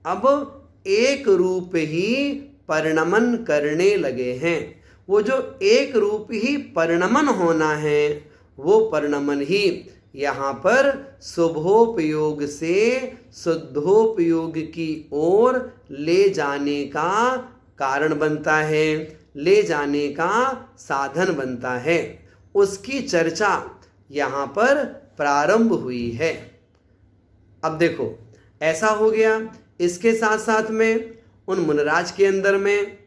अब एक रूप ही परिणमन करने लगे हैं। वो जो एक रूप ही परिणमन होना है वो परिणमन ही यहाँ पर शुभोपयोग से शुद्धोपयोग की ओर ले जाने का कारण बनता है, ले जाने का साधन बनता है। उसकी चर्चा यहाँ पर प्रारंभ हुई है। अब देखो ऐसा हो गया। इसके साथ साथ में उन मुनिराज के अंदर में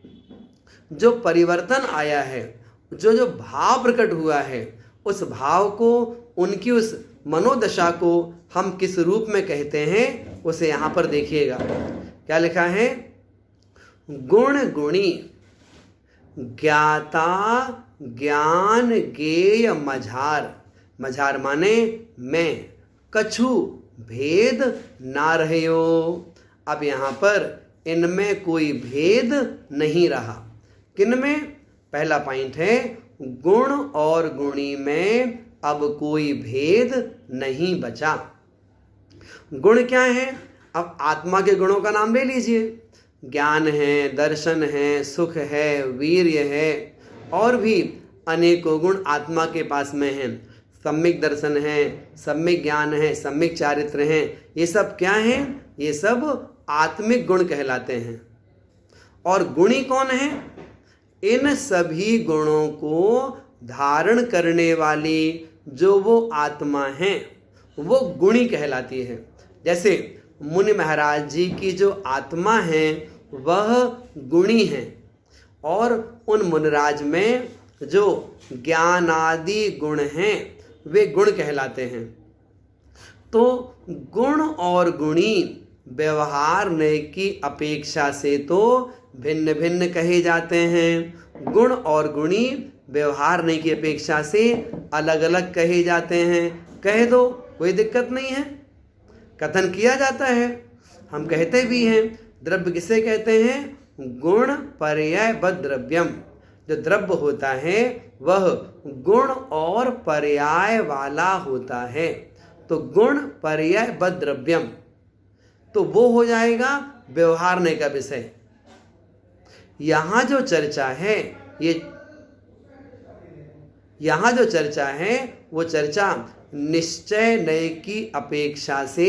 जो परिवर्तन आया है, जो भाव प्रकट हुआ है, उस भाव को, उनकी उस मनोदशा को हम किस रूप में कहते हैं उसे यहाँ पर देखिएगा। क्या लिखा है? गुण गुणी ज्ञाता ज्ञान गेय मझार। मझार माने मैं, कछु भेद ना रह्यो। अब यहाँ पर इनमें कोई भेद नहीं रहा। किन में? पहला पॉइंट है गुण और गुणी में अब कोई भेद नहीं बचा। गुण क्या है? अब आत्मा के गुणों का नाम ले लीजिए। ज्ञान है, दर्शन है, सुख है, वीर्य है और भी अनेकों गुण आत्मा के पास में हैं। सम्यक दर्शन है, सम्यक ज्ञान है, सम्यक चारित्र हैं, ये सब क्या हैं? ये सब आत्मिक गुण कहलाते हैं। और गुणी कौन है? इन सभी गुणों को धारण करने वाली जो वो आत्मा है वो गुणी कहलाती है। जैसे मुनि महाराज जी की जो आत्मा है वह गुणी है, और उन मुनिराज में जो ज्ञान आदि गुण हैं वे गुण कहलाते हैं। तो गुण और गुणी व्यवहार की अपेक्षा से तो भिन्न भिन्न कहे जाते हैं। गुण और गुणी व्यवहार की अपेक्षा से अलग अलग कहे जाते हैं। कह दो, कोई दिक्कत नहीं है, कथन किया जाता है, हम कहते भी हैं। द्रव्य किसे कहते हैं? गुण पर्यायबद्ध द्रव्यम। जो द्रव्य होता है वह गुण और पर्याय वाला होता है, तो गुण पर्यायबद्ध द्रव्यम, तो वो हो जाएगा व्यवहार का विषय। यहाँ जो चर्चा है वो चर्चा निश्चय नय की अपेक्षा से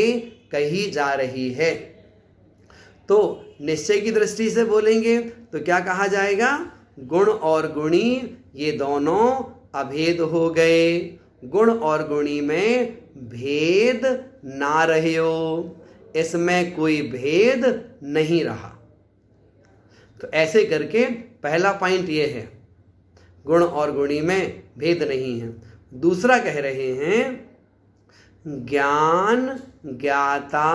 कही जा रही है। तो निश्चय की दृष्टि से बोलेंगे तो क्या कहा जाएगा? गुण और गुणी ये दोनों अभेद हो गए, गुण और गुणी में भेद ना रहे हो, इसमें कोई भेद नहीं रहा। तो ऐसे करके पहला पॉइंट ये है, गुण और गुणी में भेद नहीं है। दूसरा कह रहे हैं ज्ञान ज्ञाता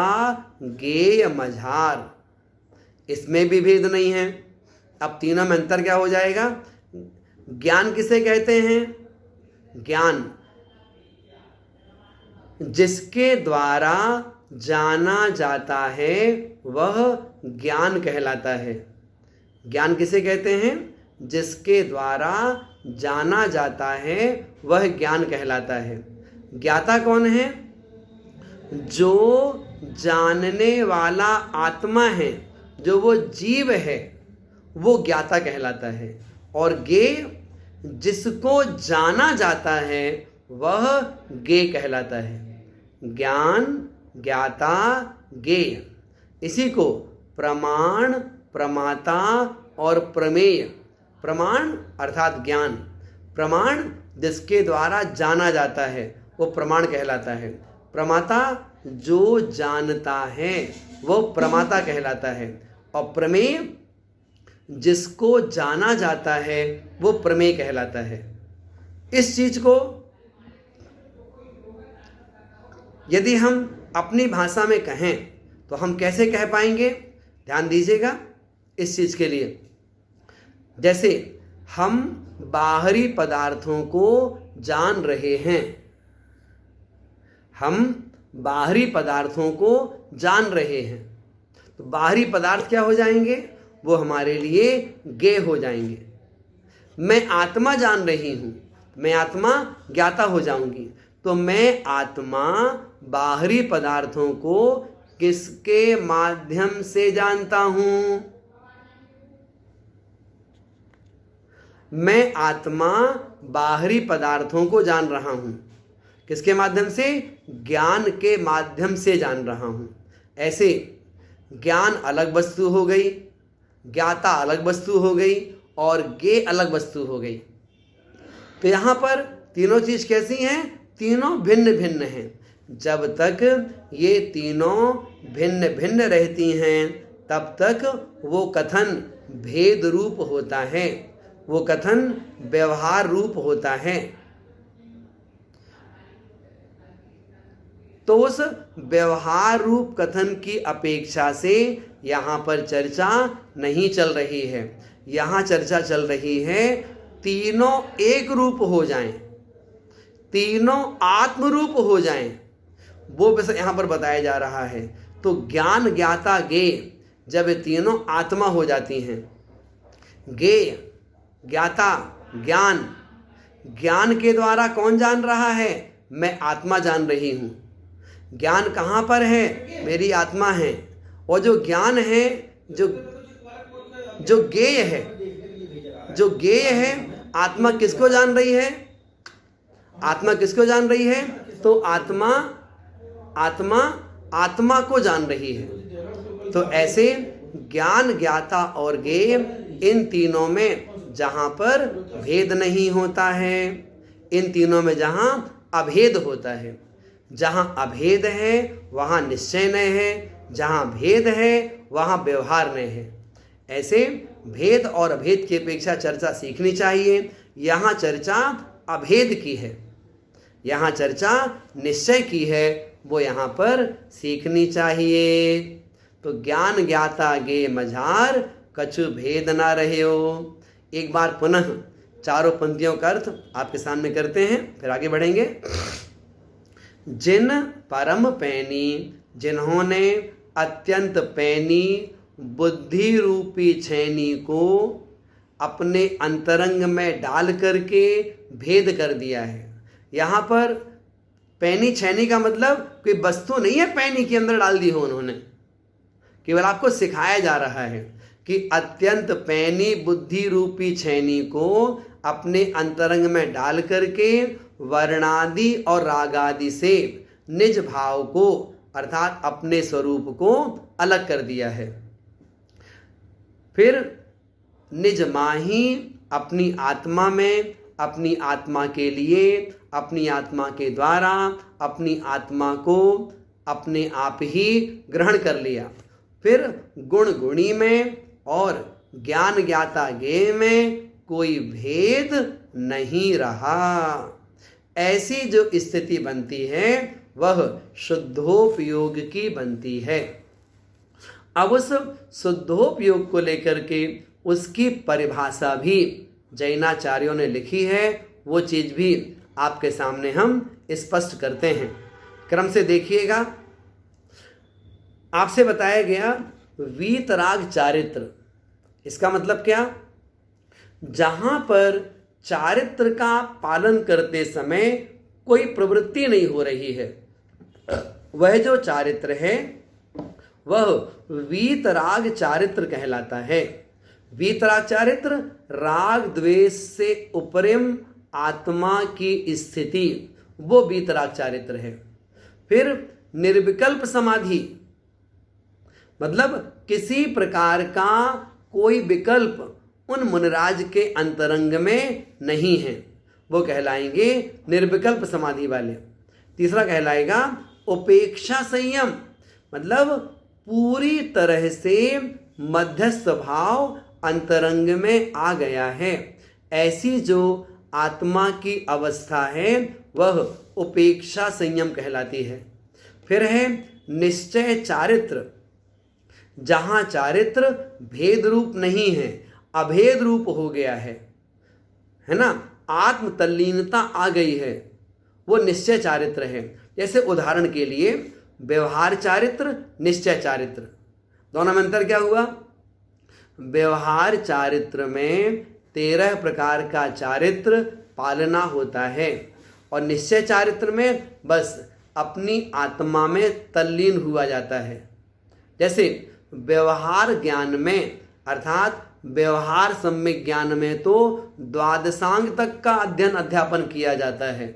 ज्ञेय मझार, इसमें भी भेद नहीं है। अब तीनों में अंतर क्या हो जाएगा? ज्ञान किसे कहते हैं? ज्ञान जिसके द्वारा जाना जाता है वह ज्ञान कहलाता है। ज्ञान किसे कहते हैं? जिसके द्वारा जाना जाता है वह ज्ञान कहलाता है। ज्ञाता कौन है? जो जानने वाला आत्मा है, जो वो जीव है, वो ज्ञाता कहलाता है। और ज्ञेय जिसको जाना जाता है वह ज्ञेय कहलाता है। ज्ञान ज्ञाता ज्ञेय, इसी को प्रमाण प्रमाता और प्रमेय, प्रमाण अर्थात ज्ञान, प्रमाण जिसके द्वारा जाना जाता है वो प्रमाण कहलाता है। प्रमाता जो जानता है वो प्रमाता कहलाता है, और प्रमेय जिसको जाना जाता है वो प्रमेय कहलाता है। इस चीज को यदि हम अपनी भाषा में कहें तो हम कैसे कह पाएंगे? ध्यान दीजिएगा इस चीज के लिए। जैसे हम बाहरी पदार्थों को जान रहे हैं, हम बाहरी पदार्थों को जान रहे हैं, तो बाहरी पदार्थ क्या हो जाएंगे? वो हमारे लिए ज्ञेय हो जाएंगे। मैं आत्मा जान रही हूँ, मैं आत्मा ज्ञाता हो जाऊंगी। तो मैं आत्मा बाहरी पदार्थों को किसके माध्यम से जानता हूँ? मैं आत्मा बाहरी पदार्थों को जान रहा हूँ, किसके माध्यम से? ज्ञान के माध्यम से जान रहा हूँ। ऐसे ज्ञान अलग वस्तु हो गई, ज्ञाता अलग वस्तु हो गई, और ज्ञेय अलग वस्तु हो गई। तो यहाँ पर तीनों चीज कैसी हैं? तीनों भिन्न भिन्न हैं। जब तक ये तीनों भिन्न भिन्न रहती हैं तब तक वो कथन भेद रूप होता है, वो कथन व्यवहार रूप होता है। तो उस व्यवहार रूप कथन की अपेक्षा से यहाँ पर चर्चा नहीं चल रही है। यहाँ चर्चा चल रही है तीनों एक रूप हो जाएं, तीनों आत्म रूप हो जाएं, वो वैसे यहाँ पर बताया जा रहा है। तो ज्ञान ज्ञाता ज्ञेय, जब ये तीनों आत्मा हो जाती हैं, ज्ञेय ज्ञाता ज्ञान, ज्ञान के द्वारा कौन जान रहा है? मैं आत्मा जान रही हूँ। ज्ञान कहाँ पर है? मेरी आत्मा है। और जो ज्ञान है, जो ज्ञेय है, जो ज्ञेय है, आत्मा किसको जान रही है? आत्मा किसको जान रही है? तो आत्मा आत्मा आत्मा को जान रही है। तो ऐसे ज्ञान, ज्ञाता और ज्ञेय, इन तीनों में जहाँ पर भेद नहीं होता है, इन तीनों में जहाँ अभेद होता है, जहाँ अभेद है वहाँ निश्चय न है, जहाँ भेद है वहाँ व्यवहार न है। ऐसे भेद और अभेद की अपेक्षा चर्चा सीखनी चाहिए। यहाँ चर्चा अभेद की है, यहाँ चर्चा निश्चय की है, वो यहाँ पर सीखनी चाहिए। तो ज्ञान ज्ञाता गे मझार, कछु भेद ना रहे हो। एक बार पुनः चारों पंक्तियों का अर्थ आपके सामने करते हैं, फिर आगे बढ़ेंगे। जिन परम पैनी, जिन्होंने अत्यंत पैनी बुद्धि रूपी छैनी को अपने अंतरंग में डाल करके भेद कर दिया है। यहाँ पर पैनी छैनी का मतलब कोई वस्तु नहीं है पैनी के अंदर डाल दी हो उन्होंने, केवल आपको सिखाया जा रहा है कि अत्यंत पैनी बुद्धि रूपी छैनी को अपने अंतरंग में डाल करके वर्णादि और रागादि से निज भाव को अर्थात अपने स्वरूप को अलग कर दिया है। फिर निज माही, अपनी आत्मा में, अपनी आत्मा के लिए, अपनी आत्मा के द्वारा अपनी आत्मा को अपने आप ही ग्रहण कर लिया। फिर गुण गुणी में और ज्ञान ज्ञाता ज्ञेय में कोई भेद नहीं रहा। ऐसी जो स्थिति बनती है वह शुद्धोपयोग की बनती है। अब उस शुद्धोपयोग को लेकर के उसकी परिभाषा भी जैनाचार्यों ने लिखी है, वो चीज़ भी आपके सामने हम स्पष्ट करते हैं। क्रम से देखिएगा। आपसे बताया गया वीतराग चारित्र, इसका मतलब क्या? जहाँ पर चारित्र का पालन करते समय कोई प्रवृत्ति नहीं हो रही है, वह जो चारित्र है वह वीतराग चारित्र कहलाता है। वीतराग चारित्र राग द्वेष से उपरिम आत्मा की स्थिति, वो वीतराग चारित्र है। फिर निर्विकल्प समाधि, मतलब किसी प्रकार का कोई विकल्प उन मुनिराज के अंतरंग में नहीं है, वो कहलाएंगे निर्विकल्प समाधि वाले। तीसरा कहलाएगा उपेक्षा संयम, मतलब पूरी तरह से मध्यस्थ भाव अंतरंग में आ गया है। ऐसी जो आत्मा की अवस्था है वह उपेक्षा संयम कहलाती है। फिर है निश्चय चारित्र, जहाँ चारित्र भेद रूप नहीं है, अभेद रूप हो गया है ना, आत्म तल्लीनता आ गई है, वो निश्चय चारित्र है। जैसे उदाहरण के लिए व्यवहार चारित्र, निश्चय चारित्र, दोनों में अंतर क्या हुआ? व्यवहार चारित्र में 13 प्रकार का चारित्र पालना होता है और निश्चय चारित्र में बस अपनी आत्मा में तल्लीन हुआ जाता है। जैसे व्यवहार ज्ञान में अर्थात व्यवहार सम्यक ज्ञान में तो द्वादशांग तक का अध्ययन अध्यापन किया जाता है,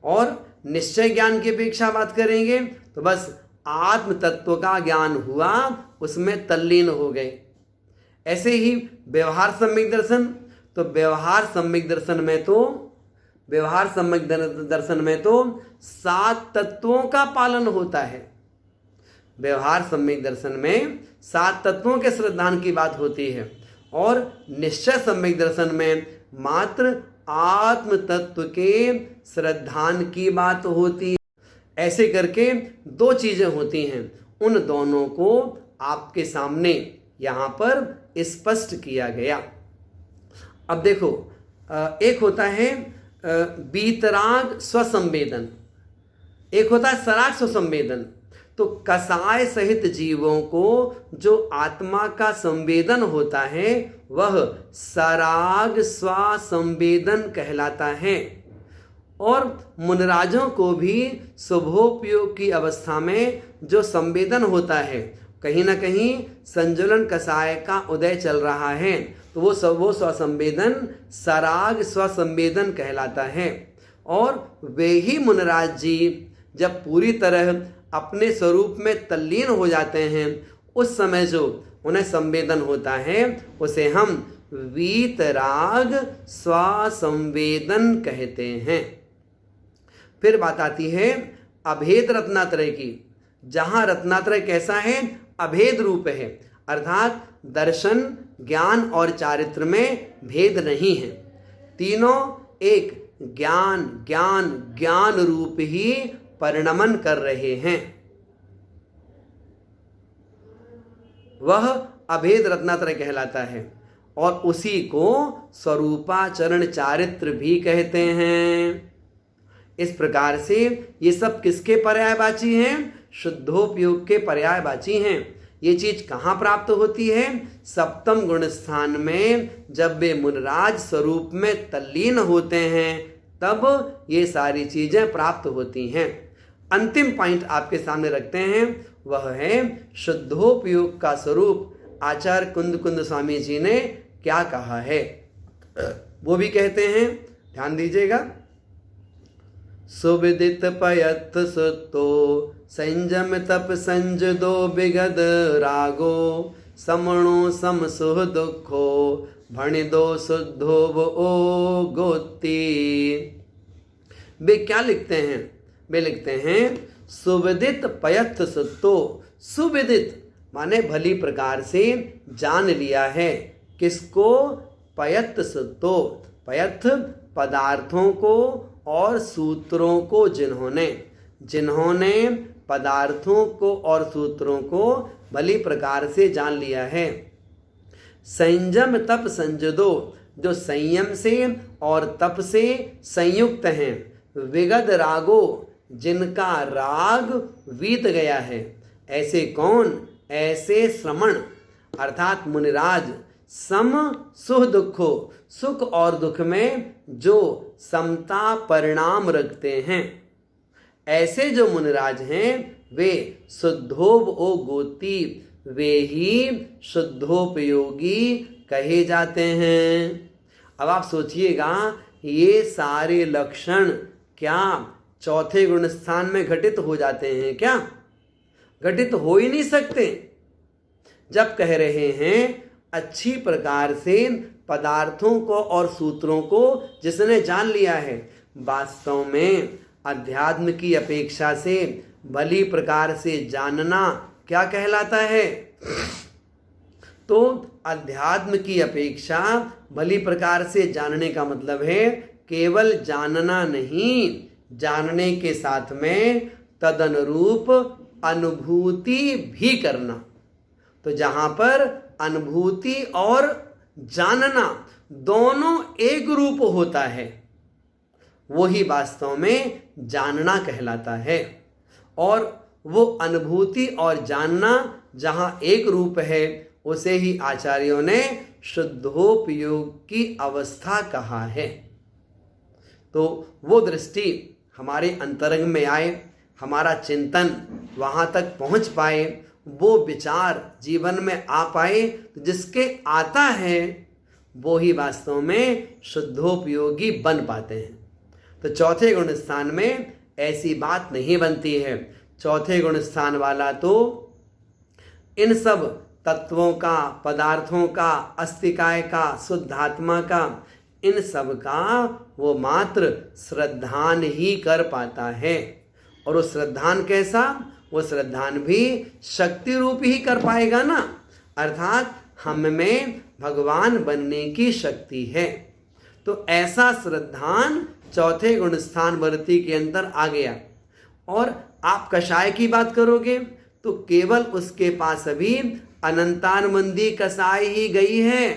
और निश्चय ज्ञान की अपेक्षा बात करेंगे तो बस आत्म तत्व का ज्ञान हुआ, उसमें तल्लीन हो गए। ऐसे ही व्यवहार सम्यक दर्शन, तो व्यवहार सम्यक दर्शन में तो 7 तत्वों का पालन होता है। व्यवहार सम्यक दर्शन में 7 तत्वों के श्रद्धान की बात होती है, और निश्चय सम्यक दर्शन में मात्र आत्म तत्व के श्रद्धान की बात होती है। ऐसे करके 2 चीजें होती हैं, उन दोनों को आपके सामने यहाँ पर स्पष्ट किया गया। अब देखो, एक होता है वीतराग स्वसंवेदन, एक होता है सराग स्वसंवेदन। तो कसाय सहित जीवों को जो आत्मा का संवेदन होता है वह सराग स्वसंवेदन कहलाता है, और मुनिराजों को भी शुभोपयोग की अवस्था में जो संवेदन होता है, कहीं ना कहीं संजुलन कसाय का उदय चल रहा है, तो वो स्वसंवेदन सराग स्वसंवेदन कहलाता है। और वे ही मुनिराज जी जब पूरी तरह अपने स्वरूप में तल्लीन हो जाते हैं, उस समय जो उन्हें संवेदन होता है उसे हम वीतराग स्वसंवेदन कहते हैं। फिर बात आती है अभेद रत्नात्रय की, जहाँ रत्नात्रय कैसा है, अभेद रूप है, अर्थात दर्शन, ज्ञान और चारित्र में भेद नहीं है। तीनों एक ज्ञान ज्ञान ज्ञान रूप ही परिणमन कर रहे हैं। वह अभेद रत्नात्रय कहलाता है और उसी को स्वरूपाचरण चारित्र भी कहते हैं। इस प्रकार से ये सब किसके पर्यायवाची हैं? शुद्धोपयोग के पर्यायवाची हैं। ये चीज कहाँ प्राप्त होती है? सप्तम गुण स्थान में जब वे मुनिराज स्वरूप में तल्लीन होते हैं तब ये सारी चीजें प्राप्त होती हैं। अंतिम पॉइंट आपके सामने रखते हैं, वह है शुद्धोपयोग का स्वरूप आचार्य कुंद कुंद स्वामी जी ने क्या कहा है। वो भी कहते हैं, ध्यान दीजिएगा। सुविदित पयत सुतो संयम तप संजदो बिगद रागो समणो सम सुह दुखो भणिदो शुद्धो ओ गोती। वे क्या लिखते हैं? वे लिखते हैं सुविदित पयत सुतो। सुविदित माने भली प्रकार से जान लिया है। किसको? पयत सुतो। पयत पदार्थों को और सूत्रों को जिन्होंने पदार्थों को और सूत्रों को भली प्रकार से जान लिया है। संयम तप संजदो, जो संयम से और तप से संयुक्त हैं। विगद रागो, जिनका राग बीत गया है। ऐसे कौन? ऐसे श्रमण अर्थात मुनिराज। सम सुख दुखो, सुख और दुख में जो समता परिणाम रखते हैं, ऐसे जो मुनिराज हैं वे शुद्धोप ओ गोती, वे ही शुद्धोपयोगी कहे जाते हैं। अब आप सोचिएगा, ये सारे लक्षण क्या चौथे गुण स्थान में घटित हो जाते हैं क्या? घटित हो ही नहीं सकते। जब कह रहे हैं अच्छी प्रकार से पदार्थों को और सूत्रों को जिसने जान लिया है, वास्तव में अध्यात्म की अपेक्षा से भली प्रकार से जानना क्या कहलाता है? तो अध्यात्म की अपेक्षा भली प्रकार से जानने का मतलब है केवल जानना नहीं, जानने के साथ में तदनुरूप अनुभूति भी करना। तो जहां पर अनुभूति और जानना दोनों एक रूप होता है, वही वास्तव में जानना कहलाता है। और वो अनुभूति और जानना जहां एक रूप है, उसे ही आचार्यों ने शुद्धोपयोग की अवस्था कहा है। तो वो दृष्टि हमारे अंतरंग में आए, हमारा चिंतन वहां तक पहुंच पाए, वो विचार जीवन में आ पाए, तो जिसके आता है वो ही वास्तव में शुद्धोपयोगी बन पाते हैं। तो चौथे गुण स्थान में ऐसी बात नहीं बनती है। चौथे गुण स्थान वाला तो इन सब तत्वों का, पदार्थों का, अस्तिकाय का, शुद्धात्मा का, इन सब का वो मात्र श्रद्धान ही कर पाता है। और वो श्रद्धान कैसा? वो श्रद्धान भी शक्ति रूप ही कर पाएगा ना, अर्थात हम में भगवान बनने की शक्ति है। तो ऐसा श्रद्धान चौथे गुण स्थान वर्ती के अंदर आ गया। और आप कषाय की बात करोगे तो केवल उसके पास अभी अनंतानमंदी कषाय ही गई है।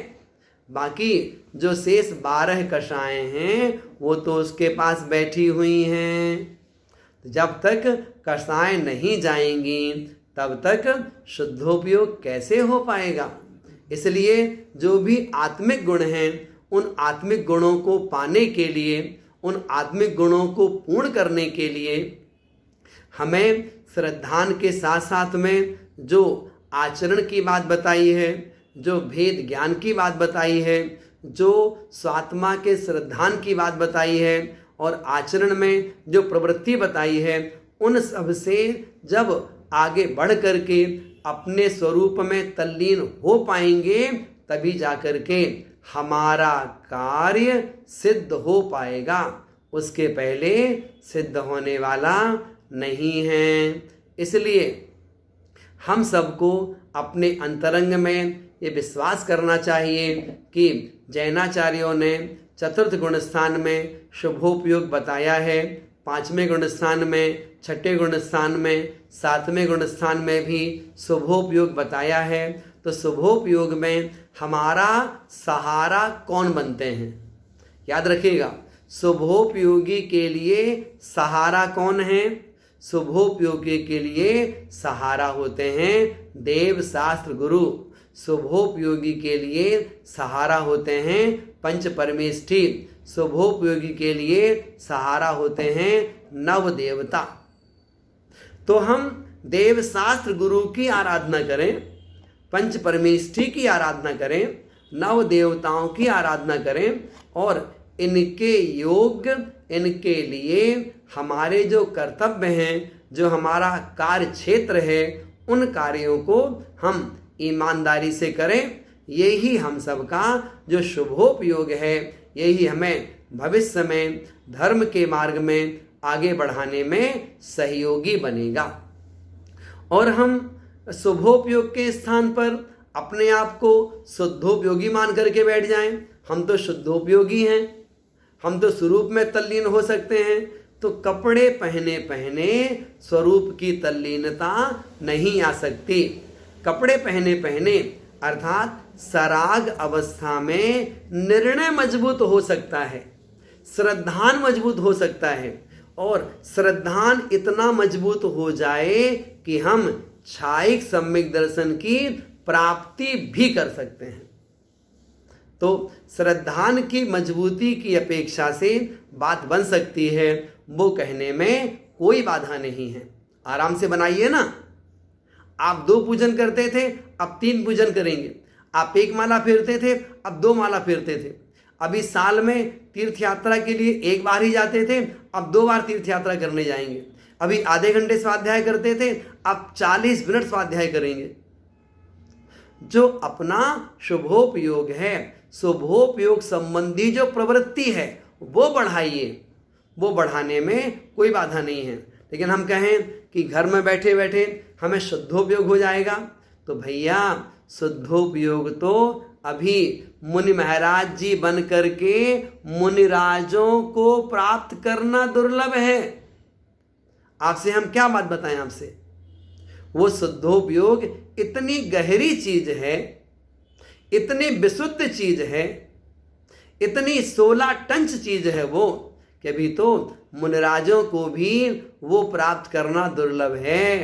बाकी जो शेष 12 कषाय हैं वो तो उसके पास बैठी हुई हैं। जब तक कषाय नहीं जाएंगी तब तक शुद्धोपयोग कैसे हो पाएगा? इसलिए जो भी आत्मिक गुण हैं, उन आत्मिक गुणों को पाने के लिए, उन आत्मिक गुणों को पूर्ण करने के लिए हमें श्रद्धान के साथ साथ में जो आचरण की बात बताई है, जो भेद ज्ञान की बात बताई है, जो स्वात्मा के श्रद्धान की बात बताई है, और आचरण में जो प्रवृत्ति बताई है, उन सब से जब आगे बढ़ करके अपने स्वरूप में तल्लीन हो पाएंगे, तभी जाकर के हमारा कार्य सिद्ध हो पाएगा। उसके पहले सिद्ध होने वाला नहीं है। इसलिए हम सबको अपने अंतरंग में ये विश्वास करना चाहिए कि जैनाचार्यों ने चतुर्थ गुण स्थान में शुभोपयोग बताया है, पांचवें गुण स्थान में, छठे गुण स्थान में, सातवें गुण स्थान में भी शुभोपयोग बताया है। तो शुभोपयोग में हमारा सहारा कौन बनते हैं? याद रखिएगा, शुभोपयोगी के लिए सहारा कौन है? शुभोपयोगी के लिए सहारा होते हैं देव शास्त्र गुरु। शुभोपयोगी के लिए सहारा होते हैं पंच परमेष्ठी। शुभोपयोगी के लिए सहारा होते हैं नव देवता। तो हम देव शास्त्र गुरु की आराधना करें, पंच परमेष्ठी की आराधना करें, नव देवताओं की आराधना करें और इनके योग्य, इनके लिए हमारे जो कर्तव्य हैं, जो हमारा कार्य क्षेत्र है, उन कार्यों को हम ईमानदारी से करें। यही हम सबका जो शुभोपयोग है, यही हमें भविष्य में धर्म के मार्ग में आगे बढ़ाने में सहयोगी बनेगा। और हम शुभोपयोग के स्थान पर अपने आप को शुद्धोपयोगी मान करके बैठ जाएं। हम तो शुद्धोपयोगी हैं, हम तो स्वरूप में तल्लीन हो सकते हैं। तो कपड़े पहने पहने स्वरूप की तल्लीनता नहीं आ सकती। कपड़े पहने पहने अर्थात सराग अवस्था में निर्णय मजबूत हो सकता है, श्रद्धान मजबूत हो सकता है, और श्रद्धान इतना मजबूत हो जाए कि हम छायिक सम्यक दर्शन की प्राप्ति भी कर सकते हैं। तो श्रद्धान की मजबूती की अपेक्षा से बात बन सकती है, वो कहने में कोई बाधा नहीं है। आराम से बनाइए ना। आप 2 पूजन करते थे, अब 3 पूजन करेंगे। आप 1 माला फेरते थे, अब 2 माला फेरते थे। अभी साल में तीर्थ यात्रा के लिए 1 बार ही जाते थे, अब 2 बार तीर्थ यात्रा करने जाएंगे। अभी आधे घंटे स्वाध्याय करते थे, अब 40 मिनट स्वाध्याय करेंगे। जो अपना शुभोपयोग है, शुभोपयोग संबंधी जो प्रवृत्ति है, वो बढ़ाइए। वो बढ़ाने में कोई बाधा नहीं है। लेकिन हम कहें कि घर में बैठे बैठे हमें शुद्धोपयोग हो जाएगा, तो भैया शुद्धोपयोग तो अभी मुनि महाराज जी बन करके मुनिराजों को प्राप्त करना दुर्लभ है। आपसे हम क्या बात बताएं आपसे? वो शुद्धोपयोग इतनी गहरी चीज है, इतनी विशुद्ध चीज है, इतनी 16 टंच चीज है वो, कि अभी तो मुनिराजों को भी वो प्राप्त करना दुर्लभ है।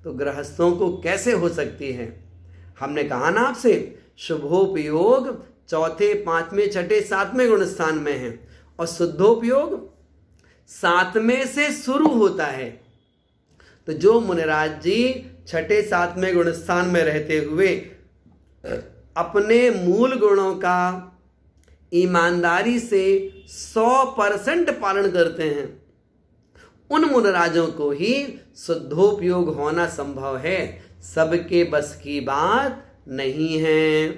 तो गृहस्थों को कैसे हो सकती है? हमने कहा ना आपसे, शुभोपयोग चौथे, पांचवें, छठे, सातवें गुण स्थान में है, और शुद्धोपयोग 7वें से शुरू होता है। तो जो मुनिराज जी छठे, 7वें गुण स्थान में रहते हुए अपने मूल गुणों का ईमानदारी से 100% पालन करते हैं, उन मुनिराजों को ही शुद्धोपयोग होना संभव है। सबके बस की बात नहीं है।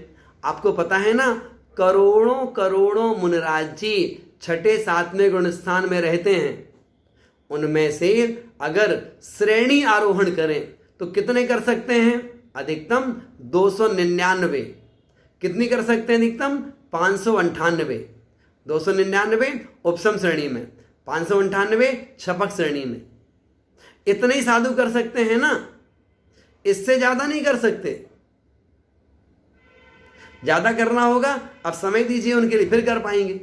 आपको पता है ना, करोड़ों करोड़ों मुनिराज जी छठे, 7वें गुण स्थान में रहते हैं। उनमें से अगर श्रेणी आरोहण करें तो कितने कर सकते हैं? अधिकतम 299। कितनी कर सकते हैं अधिकतम? 598। 299 उपसम श्रेणी में, 598 छपक श्रेणी में। इतने ही साधु कर सकते हैं ना, इससे ज्यादा नहीं कर सकते। ज्यादा करना होगा, अब समय दीजिए उनके लिए, फिर कर पाएंगे।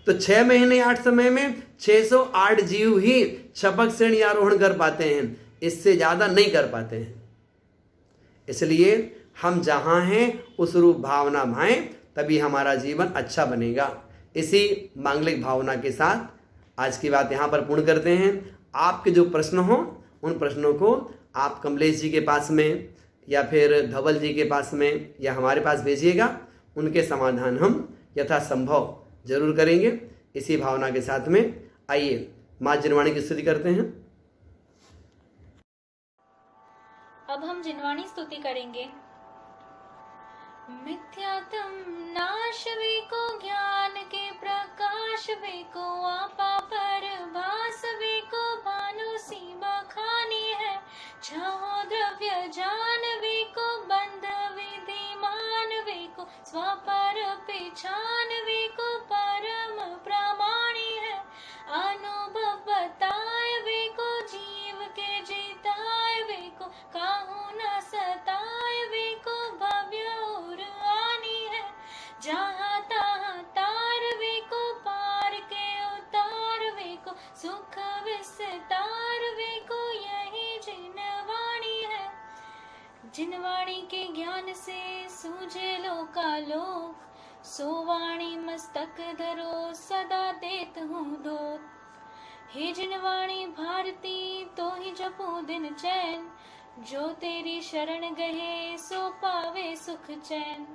तो 6 महीने 8 समय में 608 जीव ही छपक श्रेणी आरोहण कर पाते हैं, इससे ज्यादा नहीं कर पाते हैं। इसलिए हम जहां हैं उस रूप भावना भाएं, तभी हमारा जीवन अच्छा बनेगा। इसी मांगलिक भावना के साथ आज की बात यहाँ पर पूर्ण करते हैं। आपके जो प्रश्न हो, उन प्रश्नों को आप कमलेश जी के पास में या फिर धवल जी के पास में या हमारे पास भेजिएगा। उनके समाधान हम यथासंभव जरूर करेंगे। इसी भावना के साथ में आइए माँ जिनवाणी की स्तुति करते हैं। अब हम जिनवाणी स्तुति करेंगे। मिथ्यात्म नाश वे को ज्ञान के प्रकाश वे को आपा पर भास वे को भानु सीमा खानी है छहो द्रव्य जान वे को बंध विधि मान वे को स्वापर पहचान वे को परम प्रमाणी है अनुभव बताए वे को जीव के जिताए वे को काहू न सताए वे को भव्य और आनी है जहाँ तहाँ तार वे को पार के उतार वे को सुख विस्तार वे को यही जिनवाणी है। जिनवाणी के ज्ञान से सूझे लोकालोक सो वाणी मस्तक धरो सदा देत हूँ दोत हे जिनवाणी भारती तो ही जपू दिन चैन जो तेरी शरण गए सो पावे सुख चैन।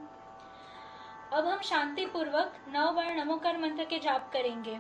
अब हम शांति पूर्वक 9 बार नमोकार मंत्र के जाप करेंगे।